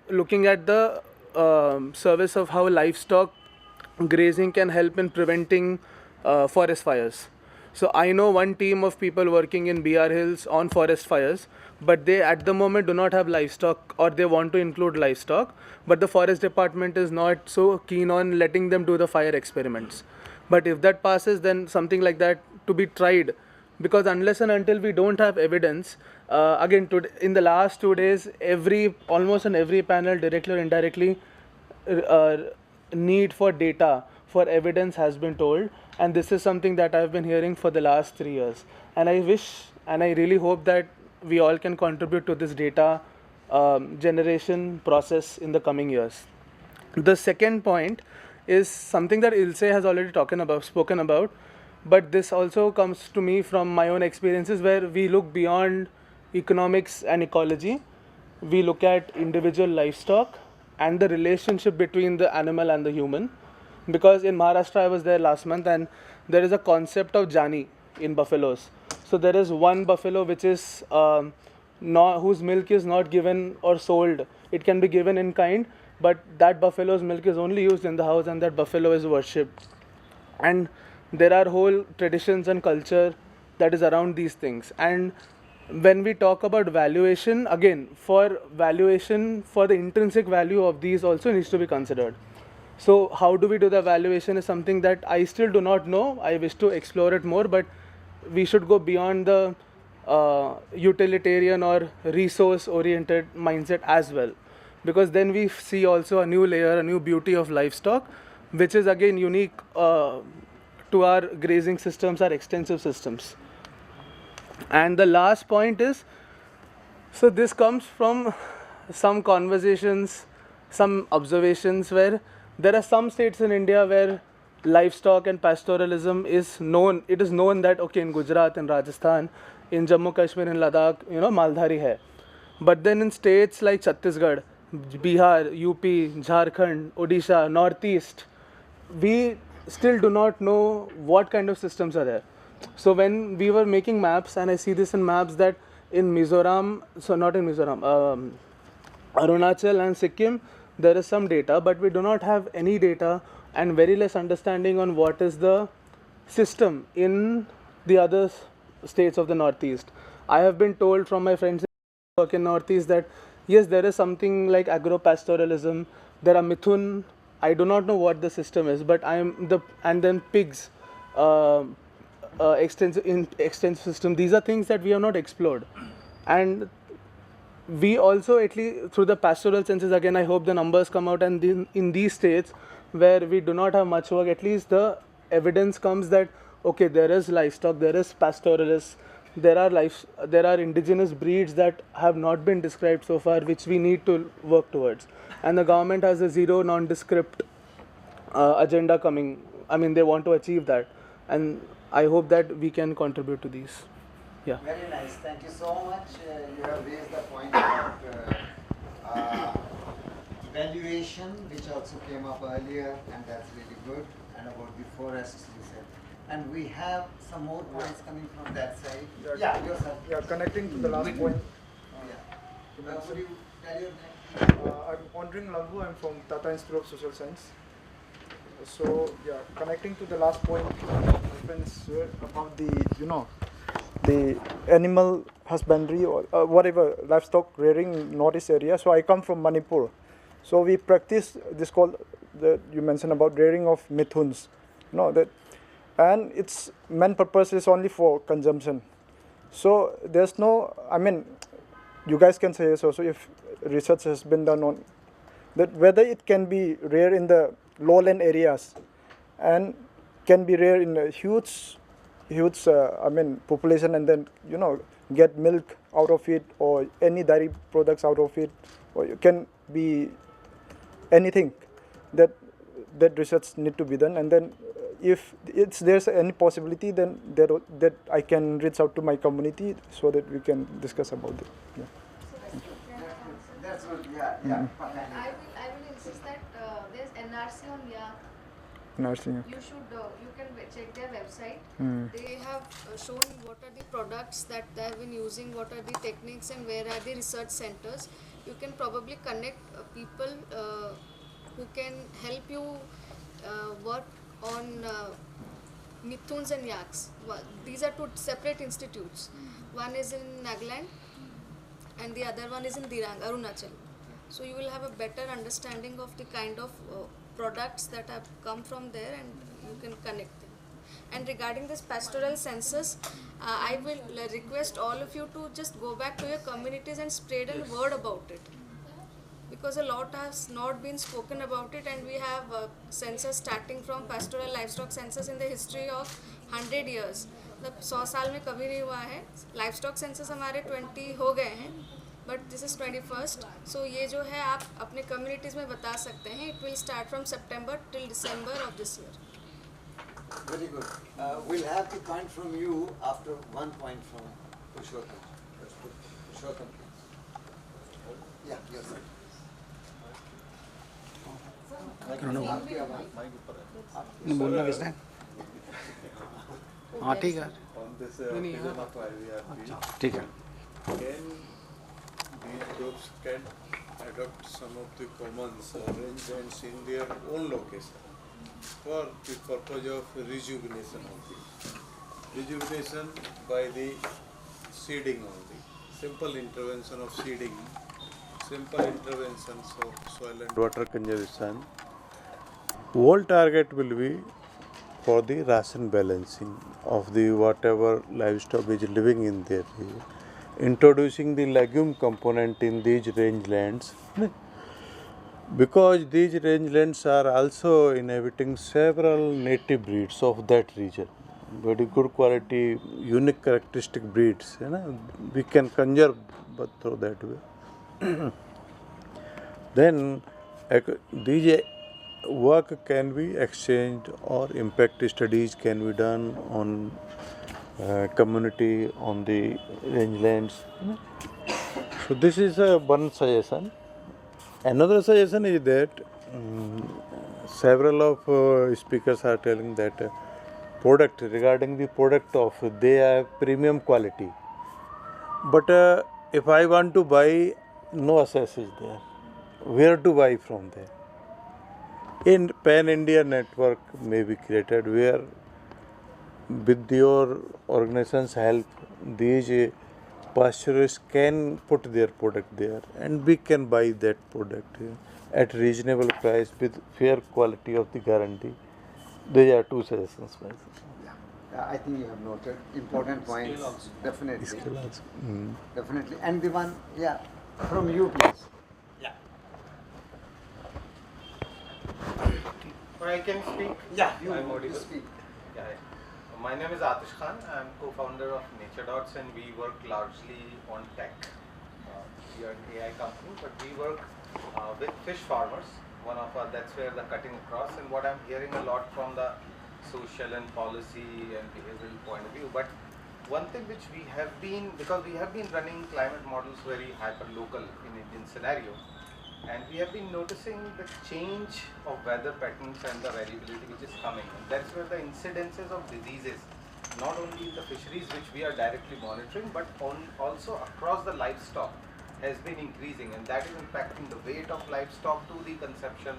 looking at the service of how livestock grazing can help in preventing forest fires. So I know one team of people working in BR Hills on forest fires, but they at the moment do not have livestock, or they want to include livestock, but the forest department is not so keen on letting them do the fire experiments. But if that passes, then something like that to be tried, because unless and until we don't have evidence, again, in the last 2 days, almost on every panel, directly or indirectly, need for data, for evidence has been told, and this is something that I've been hearing for the last 3 years. And I wish, and I really hope that we all can contribute to this data generation process in the coming years. The second point is something that Ilse has already spoken about, but this also comes to me from my own experiences, where we look beyond economics and ecology. We look at individual livestock and the relationship between the animal and the human. Because in Maharashtra, I was there last month, and there is a concept of jani in buffaloes. So there is one buffalo which is whose milk is not given or sold. It can be given in kind, but that buffalo's milk is only used in the house, and that buffalo is worshipped. And there are whole traditions and culture that is around these things. And when we talk about valuation, again, for valuation, for the intrinsic value of these also needs to be considered. So how do we do the valuation is something that I still do not know. I wish to explore it more, but we should go beyond the utilitarian or resource-oriented mindset as well. Because then we see also a new layer, a new beauty of livestock, which is again unique to our grazing systems, our extensive systems. And the last point is, so this comes from some conversations, some observations where there are some states in India where livestock and pastoralism is known. It is known that okay, in Gujarat and Rajasthan, in Jammu Kashmir and Ladakh, Maldhari hai. But then in states like Chhattisgarh, Bihar, UP, Jharkhand, Odisha, Northeast, we still do not know what kind of systems are there. So when we were making maps, and I see this in maps that in Mizoram, so not in Mizoram, Arunachal and Sikkim, there is some data, but we do not have any data and very less understanding on what is the system in the other states of the Northeast. I have been told from my friends who work in Northeast that yes, there is something like agro-pastoralism, there are mithun. I do not know what the system is, but and then pigs, extensive system. These are things that we have not explored, and we also, at least through the pastoral census, again I hope the numbers come out, and in these states where we do not have much work, at least the evidence comes that okay, there is livestock, there is pastoralists, there are indigenous breeds that have not been described so far, which we need to work towards. And the government has a zero nondescript agenda coming. I mean, they want to achieve that, and I hope that we can contribute to these. Yeah. Very nice. Thank you so much. You have raised the point about valuation, which also came up earlier, and that's really good. And about the forests, you said. And we have some more points coming from that side. Yeah, yourself. Yeah, connecting to the last point. Would you tell your name? I'm Andring Lambu. I'm from Tata Institute of Social Science. So yeah, connecting to the last point, my friends about the animal husbandry or whatever livestock rearing in Northeast area. So I come from Manipur. So we practice this called that you mentioned about rearing of mithuns. And its main purpose is only for consumption. So there's no, I mean, you guys can say this also if research has been done on that whether it can be reared in the lowland areas and can be reared in a huge population, and then get milk out of it or any dairy products out of it, or it can be anything that research need to be done. And then if there's any possibility, then that I can reach out to my community so that we can discuss about it. Yeah. That's good. Yeah. I will insist that there's NRC on yak. NRC. You can check their website. Mm. They have shown what are the products that they have been using, what are the techniques, and where are the research centers. You can probably connect people who can help you work on mithuns and yaks. These are two separate institutes. One is in Nagaland and the other one is in Dirang, Arunachal. So you will have a better understanding of the kind of products that have come from there, and you can connect them. And regarding this pastoral census, I will request all of you to just go back to your communities and spread a word about it, because a lot has not been spoken about it, and we have census starting from pastoral livestock census in the history of 100 years. मतलब 100 साल में कभी नहीं हुआ है. Livestock census हमारे 20 हो गए हैं, बट दिस इज़ 21st. सो ये जो है आप अपने कम्युनिटीज़ में बता सकते हैं. It will start from September till December of this year. Very good. We'll have the point from you after one point from Purushottam. Purushottam, please. Yeah, yes, sir. बोलना किसने? हाँ ठीक है. ठीक है. Can these groups can adopt some of the common arrangements in their own location for the purpose of rejuvenation by the seeding only, simple intervention of seeding, simple interventions of soil and water conservation. Whole target will be for the ration balancing of the whatever livestock is living in there, introducing the legume component in these rangelands, because these rangelands are also inhabiting several native breeds of that region. very good quality, unique characteristic breeds. We can conserve but through that way. Then these work can be exchanged or impact studies can be done on community, on the rangelands. So this is one suggestion. Another suggestion is that several of speakers are telling that regarding the product of they have premium quality. But if I want to buy, no access is there. Where to buy from there? In pan-India network may be created where with your organization's help, these pasturers can put their product there and we can buy that product at reasonable price with fair quality of the guarantee. These are two suggestions. I think you have noted important points. Skill also. Definitely. Skill also. Definitely. And the one, from you, please. I can speak? Yeah, you speak. Yeah. My name is Atish Khan. I'm co-founder of Nature Dots and we work largely on tech. We are an AI company, but we work with fish farmers. That's where the cutting across and what I'm hearing a lot from the social and policy and behavioral point of view. But one thing which we have been, because we have been running climate models very hyper-local in Indian scenario, and we have been noticing the change of weather patterns and the variability which is coming. And that's where the incidences of diseases, not only in the fisheries which we are directly monitoring, but also across the livestock has been increasing. And that is impacting the weight of livestock to the consumption,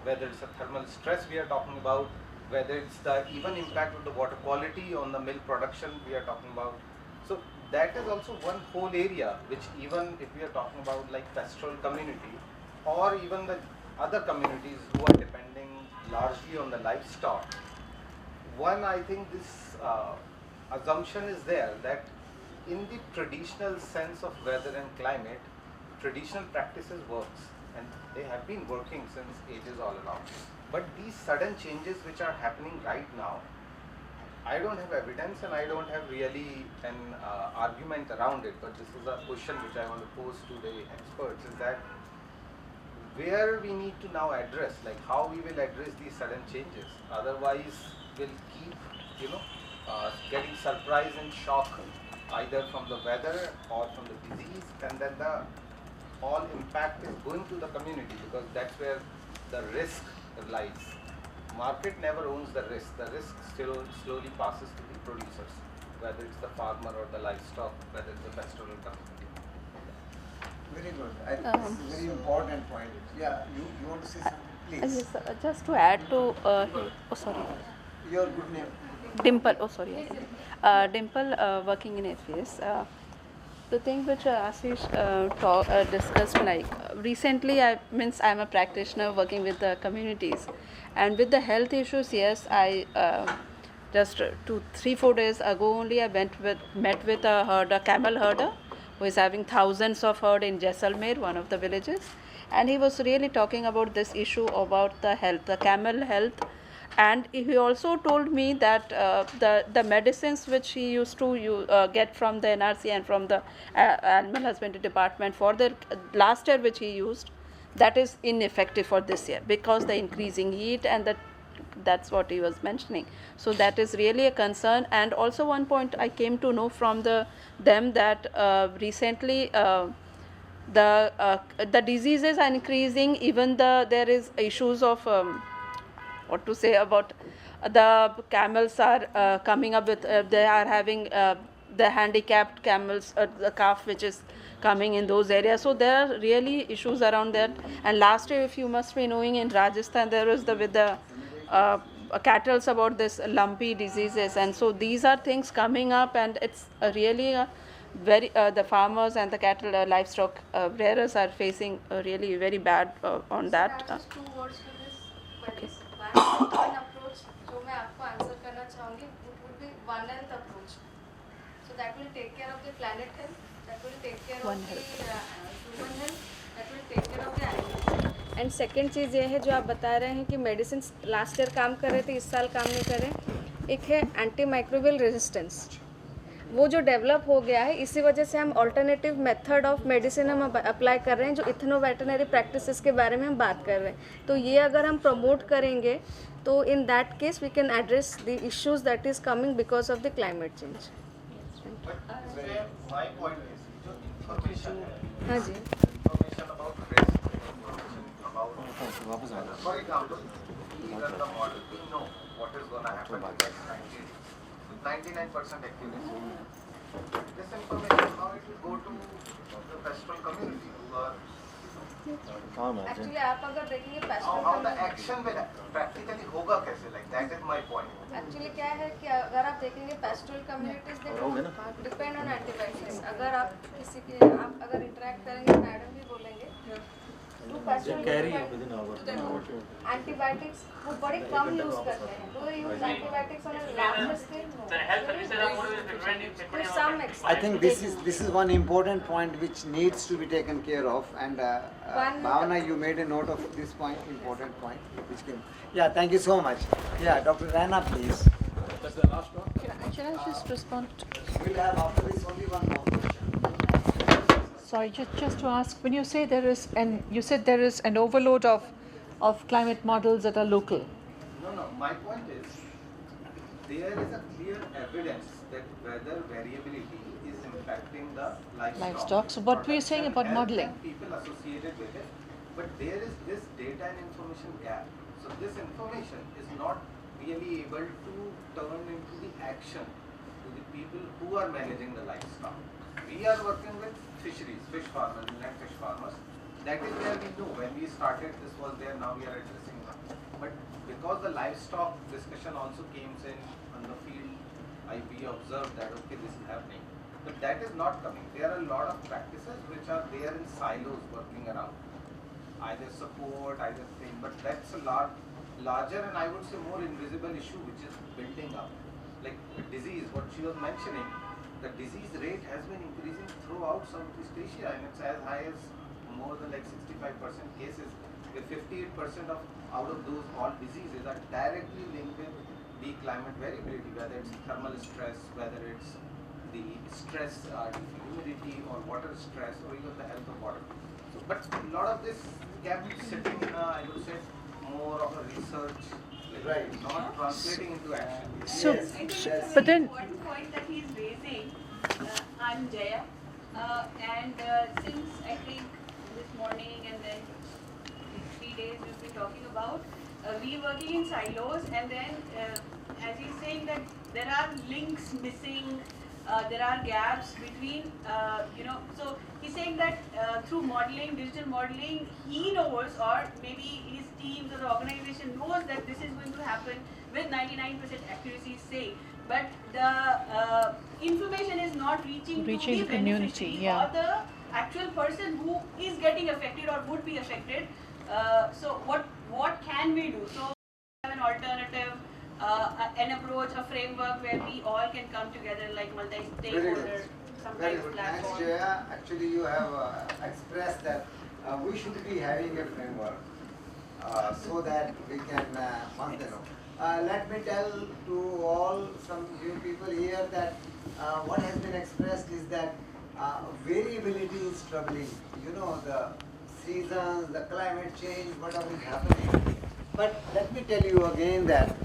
whether it's a thermal stress we are talking about, whether it's the even impact of the water quality on the milk production we are talking about. So that is also one whole area which even if we are talking about like pastoral community, or even the other communities who are depending largely on the livestock. One, I think this assumption is there that in the traditional sense of weather and climate, traditional practices works and they have been working since ages all along. But these sudden changes which are happening right now, I don't have evidence and I don't have really an argument around it, but this is a question which I want to pose to the experts, is that where we need to now address, like how we will address these sudden changes. Otherwise, we'll keep, getting surprise and shock either from the weather or from the disease, and then the all impact is going to the community because that's where the risk lies. Market never owns the risk. The risk still slowly passes to the producers, whether it's the farmer or the livestock, whether it's the pastoral community. Very good. I think this is a very important point. Yeah, you want to say something, please? Just to add to, sorry. Your good name? Dimple, Dimple working in FAS. The thing which Ashish discussed, like recently, I'm a practitioner working with the communities, and with the health issues, yes, I just 3-4 days ago only I met with a camel herder who is having thousands of herd in Jaisalmer, one of the villages, and he was really talking about this issue about the health, the camel health. And he also told me that the medicines which he used to get from the NRC and from the Animal Husbandry Department for the last year which he used, that is ineffective for this year because the increasing heat and that's what he was mentioning. So that is really a concern. And also one point I came to know from them that recently the diseases are increasing. Even there is issues of what to say about the camels are coming up with, they are having the handicapped camels, the calf which is coming in those areas. So there are really issues around that. And last year, if you must be knowing, in Rajasthan there was with the cattle about this lumpy diseases, and so these are things coming up, and it's really very the farmers and the cattle livestock rearers are facing really very bad on that. Just 2 words to this query. One approach जो मैं आपको answer करना चाहूँगी, it would be One Health approach. So that will take care of the planet health, that will take care of the human health, that will take care of the animal health. And second चीज़ ये है जो आप बता रहे हैं कि medicine last year काम कर रहे थे, इस साल काम नहीं कर रहे, एक है एंटी माइक्रोबियल रेजिस्टेंस, वो जो डेवलप हो गया है, इसी वजह से हम ऑल्टरनेटिव मेथड ऑफ मेडिसिन हम अप्लाई कर रहे हैं, जो इथनो वेटरनरी प्रैक्टिसेस के बारे में हम बात कर रहे हैं. तो ये अगर हम प्रमोट करेंगे तो in that case we can address the issues that is coming because of the climate change. हाँ जी. For example, we run the model, we know what is going to happen with 99% accuracy. This information, how it will go to the pastoral community who are actually आप अगर देखेंगे how the action will practically होगा कैसे, like that is my point. Actually क्या है कि अगर आप देखेंगे pastoral communities they don't depend on antibiotics. अगर आप किसी के आप अगर इंटरेक्ट करेंगे, मैडम भी बोलेंगे टू पेस्टोरल एंटीबायोटिक्स वो बड़े कम यूज करते हैं. तो use antibiotics on a large scale to some extent. I think this is one important point which needs to be taken care of, and Bhavana, you made a note of this point, important point which came. Yeah, thank you so much. Yeah, Dr. Raina, please. That's the last one. Can I just respond? We'll have after this only one more question. Sorry, just to ask, when you say you said there is an overload of climate models that are local. No, my point is there is a clear evidence that weather variability is impacting the livestock. So what were you saying about modeling? People associated with it, but there is this data and information gap. So this information is not really able to turn into the action to the people who are managing the livestock. We are working with fisheries, fish farmers, inland fish farmers. That is where we know when we started this was there, now we are addressing that. But because the livestock discussion also came in on the field, we observed that okay, this is happening. But that is not coming. There are a lot of practices which are there in silos working around. Either support, either thing, but that's a larger and I would say more invisible issue which is building up. Like disease, what she was mentioning, the disease rate has been increasing throughout Southeast Asia and it's as high as more than like 65% cases, with 58% out of those all diseases are directly linked with the climate variability, whether it's thermal stress, whether it's the stress, the humidity or water stress or even the health of water. So, but a lot of this can be sitting, I would say, more of a research, like not translating into action. So, but then important point that he's raising. I'm Jaya, and since I think this morning and then 3 days we've been talking about we working in silos, and then as he's saying that there are links missing, there are gaps between so he's saying that through modeling, digital modeling, he knows, or maybe his teams or the organization knows that this is going to happen with 99% accuracy, say, but the information is not reaching to the community, or the actual person who is getting affected or would be affected. So what can we do? So have an alternative, an approach, a framework where we all can come together like multi-stakeholder, Very sometimes good. platform. Thanks, Jaya. Actually, you have expressed that we should be having a framework so that we can let me tell to all some new people here that what has been expressed is that variability is troubling. You know, the seasons, the climate change, whatever is happening. But let me tell you again that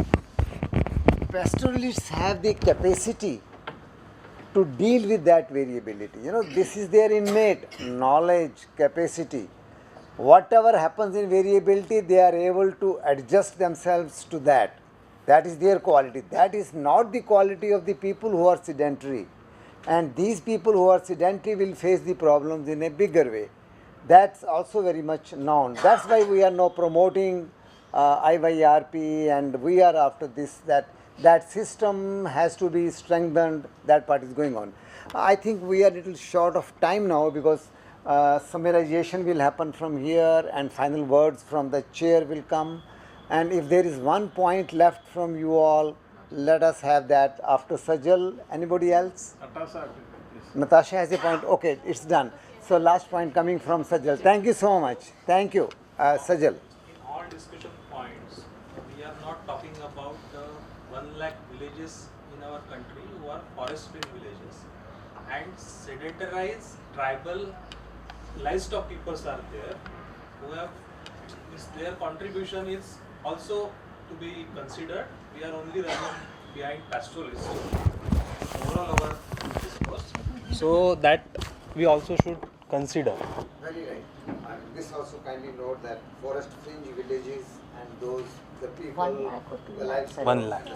pastoralists have the capacity to deal with that variability. You know, this is their innate knowledge, capacity. Whatever happens in variability, they are able to adjust themselves to that. That is their quality. That is not the quality of the people who are sedentary. And these people who are sedentary will face the problems in a bigger way. That's also very much known. That's why we are now promoting IYRP, and we are after this, that system has to be strengthened. That part is going on. I think we are a little short of time now because summarization will happen from here and final words from the chair will come. And if there is one point left from you all, let us have that after Sajal. Anybody else? Natasha has a point. Okay, it's done. So last point coming from Sajal. Thank you so much. Thank you, Sajal. In all discussion points, we are not talking about the 1 lakh villages in our country who are forest-free villages, and sedentarized tribal livestock peoples are there who have their contribution is also to be considered. We are only running behind pastoralists. Overall, our discourse. So that we also should consider. Very right. This also kindly note that forest fringe villages and those, the people, the livestock. 1 lakh.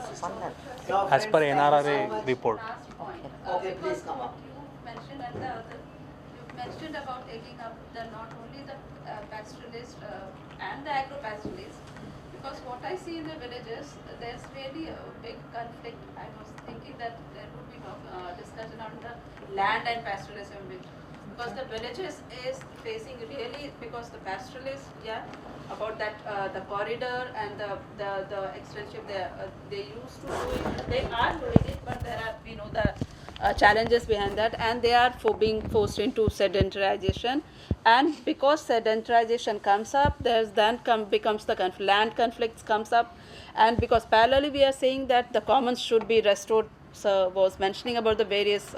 As per NRRA report. Okay, please come up. You've mentioned about taking up not only the pastoralist and the agro-pastoralist, because what I see in the villages, there's really a big conflict. I was thinking that there would be discussion on the land and pastoralism, because the villages is facing really, because the pastoralists, about that the corridor and the extension, they used to do it, they are doing it, but there are the challenges behind that, and they are being forced into sedentarization. And because sedentarization comes up, there's then becomes the land conflicts comes up, and because parallelly we are saying that the commons should be restored. So was mentioning about the various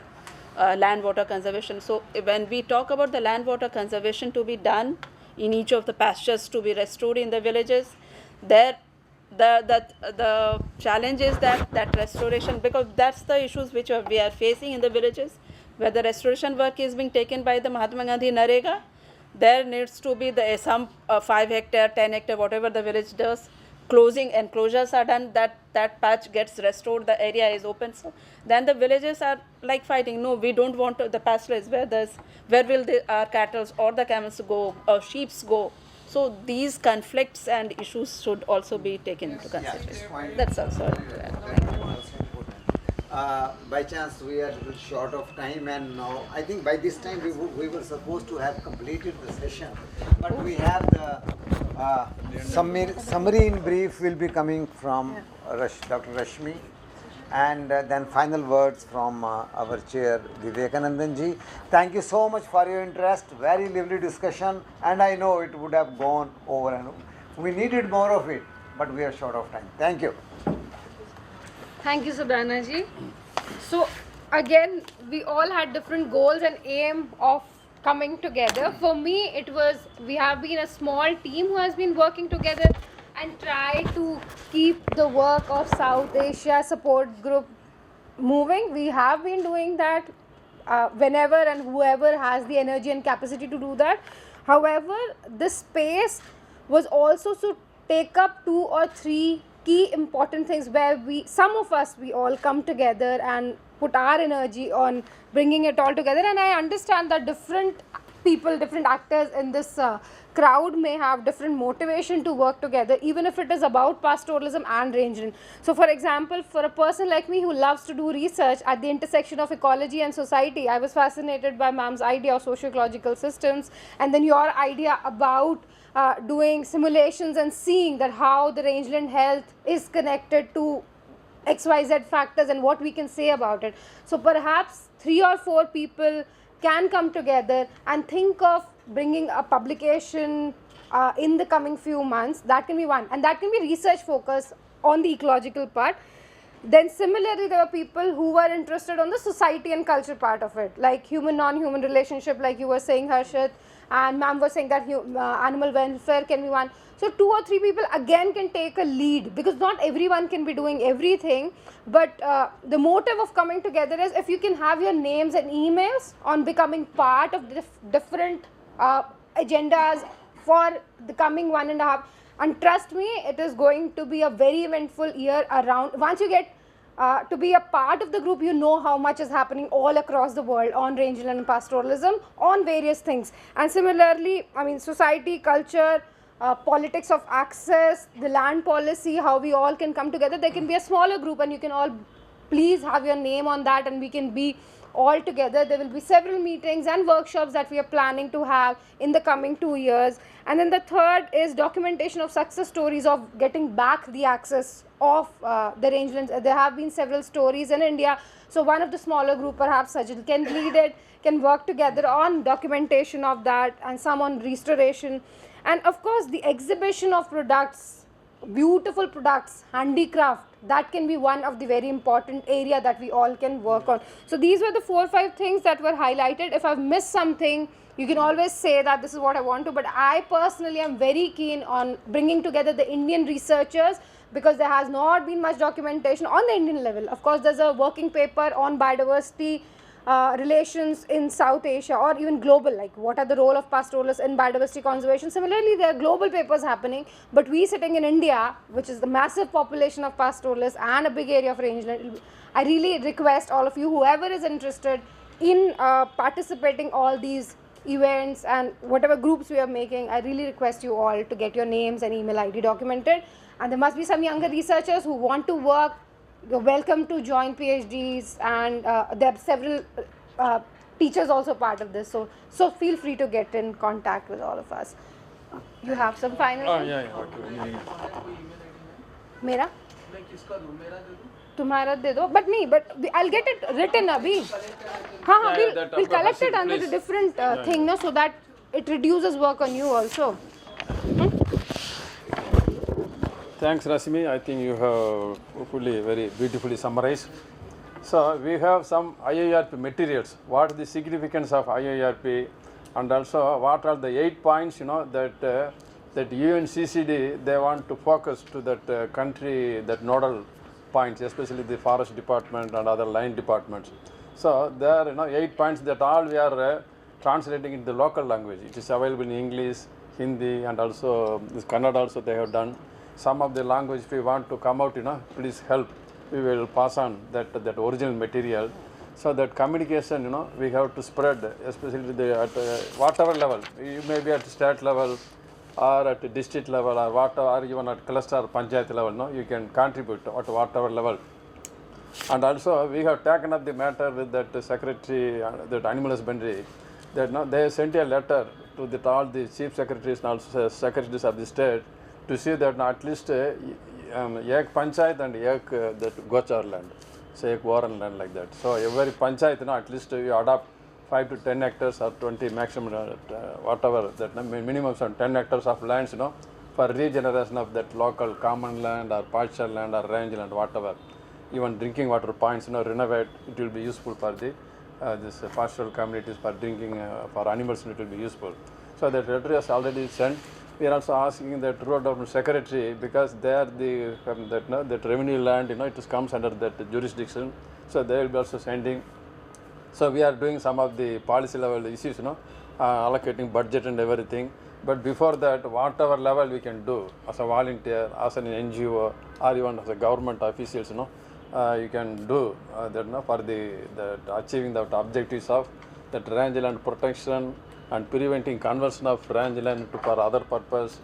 land water conservation. So when we talk about the land water conservation to be done in each of the pastures to be restored in the villages, there the challenge is that restoration, because that's the issues which we are facing in the villages, where the restoration work is being taken by the Mahatma Gandhi Narega. There needs to be some 5 hectare, 10 hectare, whatever the village does. Enclosures are done, that patch gets restored, the area is open. So then the villages are like fighting. No, we don't want the pasturage. Where will our cattle or the camels go, or sheep go? So these conflicts and issues should also be taken into consideration. That's also. By chance we are a little short of time, and now I think by this time we were supposed to have completed the session, but we have the summary in brief will be coming from Dr. Rashmi, and then final words from our chair Vivekanandan ji. Thank you so much for your interest, very lively discussion, and I know it would have gone over, and we needed more of it, but we are short of time. Thank you. Thank you, Subhana ji. So again, we all had different goals and aim of coming together. For me, it was, we have been a small team who has been working together and try to keep the work of South Asia support group moving. We have been doing that whenever and whoever has the energy and capacity to do that. However, this space was also to take up 2 or 3 key important things where some of us all come together and put our energy on bringing it all together. And I understand that different people, different actors in this crowd may have different motivation to work together, even if it is about pastoralism and rangeland. So for example, for a person like me who loves to do research at the intersection of ecology and society, I was fascinated by ma'am's idea of socio-ecological systems, and then your idea about doing simulations and seeing that how the rangeland health is connected to XYZ factors and what we can say about it. So perhaps 3 or 4 people can come together and think of bringing a publication in the coming few months. That can be one, and that can be research focus on the ecological part. Then similarly, there are people who were interested on the society and culture part of it, like human non-human relationship, like you were saying, Harshit, and ma'am was saying that animal welfare can be one. So 2 or 3 people again can take a lead, because not everyone can be doing everything, but the motive of coming together is if you can have your names and emails on becoming part of different agendas for the coming 1.5, and trust me, it is going to be a very eventful year around. Once you get to be a part of the group, you know how much is happening all across the world on rangeland and pastoralism on various things. And similarly, I mean, society, culture, politics of access, the land policy, how we all can come together. There can be a smaller group and you can all please have your name on that, and we can be all together. There will be several meetings and workshops that we are planning to have in the coming 2 years. And then the third is documentation of success stories of getting back the access of the rangelands. There have been several stories in India. So one of the smaller group, perhaps Sajid can lead it, can work together on documentation of that, and some on restoration. And of course, the exhibition of products beautiful products, handicraft, that can be one of the very important area that we all can work on. So these were the 4 or 5 things that were highlighted. If I've missed something, you can always say that this is what I want to, but I personally am very keen on bringing together the Indian researchers, because there has not been much documentation on the Indian level. Of course, there's a working paper on biodiversity relations in South Asia or even global, like what are the role of pastoralists in biodiversity conservation. Similarly, there are global papers happening, but we sitting in India, which is the massive population of pastoralists and a big area of rangeland, I really request all of you, whoever is interested in participating all these events and whatever groups we are making, I really request you all to get your names and email ID documented. And there must be some younger researchers who want to work. You're welcome to join PhDs, and there are several teachers also part of this. So feel free to get in contact with all of us. You have some final? Oh yeah, yeah. Okay. Mera? तुम्हारा दे दो, but I'll get it written abhi. We'll collect it under a different thing, no, so that it reduces work on you also. Thanks, Rasmi. I think you have very beautifully summarized. So we have some IIRP materials. What is the significance of IIRP, and also what are the 8 points, that UNCCD they want to focus to that country, that nodal points, especially the forest department and other line departments. So there are 8 points that all we are translating in the local language. It is available in English, Hindi, and also this Kannada also they have done. Some of the language if we want to come out, please help. We will pass on that original material. So that communication, we have to spread, especially at whatever level. You may be at state level, or at the district level, or whatever, or even at cluster or panchayat level, you can contribute at whatever level. And also we have taken up the matter with that secretary, that animal husbandry, that they sent a letter to all the chief secretaries and also secretaries of the state to see that at least ek panchayat and ek that gochar land, so ek warren land like that. So every panchayat, at least you adopt 5 to 10 hectares or 20 maximum, whatever, that minimum 10 hectares of lands, for regeneration of that local common land or pasture land or range land, whatever. Even drinking water points, renovate, it will be useful for the this pastoral communities, for drinking, for animals, it will be useful. So that letter is already sent. We are also asking that rural development secretary, because they are that revenue land, it comes under that jurisdiction. So they will be also sending. So we are doing some of the policy level issues, allocating budget and everything. But before that, whatever level we can do as a volunteer, as an NGO, or even as a government officials, you can do that for the achieving the objectives of that rangeland protection and preventing conversion of rangeland for other purpose,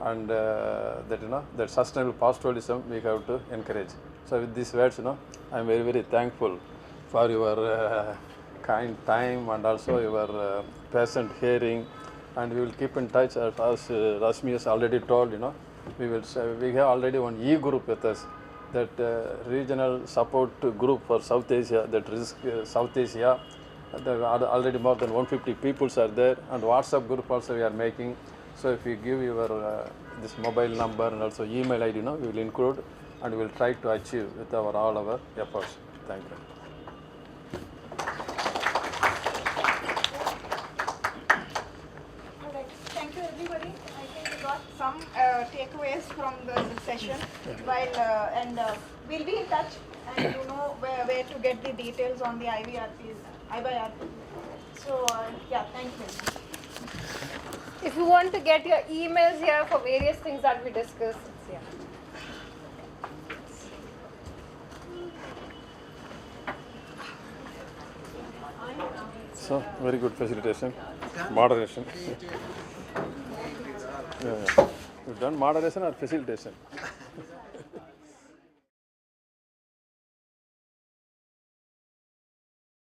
and that sustainable pastoralism we have to encourage. So with these words, I am very, very thankful for your kind time and also your patient hearing, and we will keep in touch. As Rasmi has already told, we have already one e-group with us, that regional support group for South Asia, that risk South Asia. There are already more than 150 people are there, and WhatsApp group also we are making. So if you give your this mobile number and also email ID, we will include, and we will try to achieve with all our efforts. Thank you. Thank you, everybody. I think we got some takeaways from the session. And we'll be in touch, and you know where to get the details on the IIRP. So thank you. If you want to get your emails here for various things that we discussed, it's here. So very good facilitation, moderation. You've done moderation or facilitation?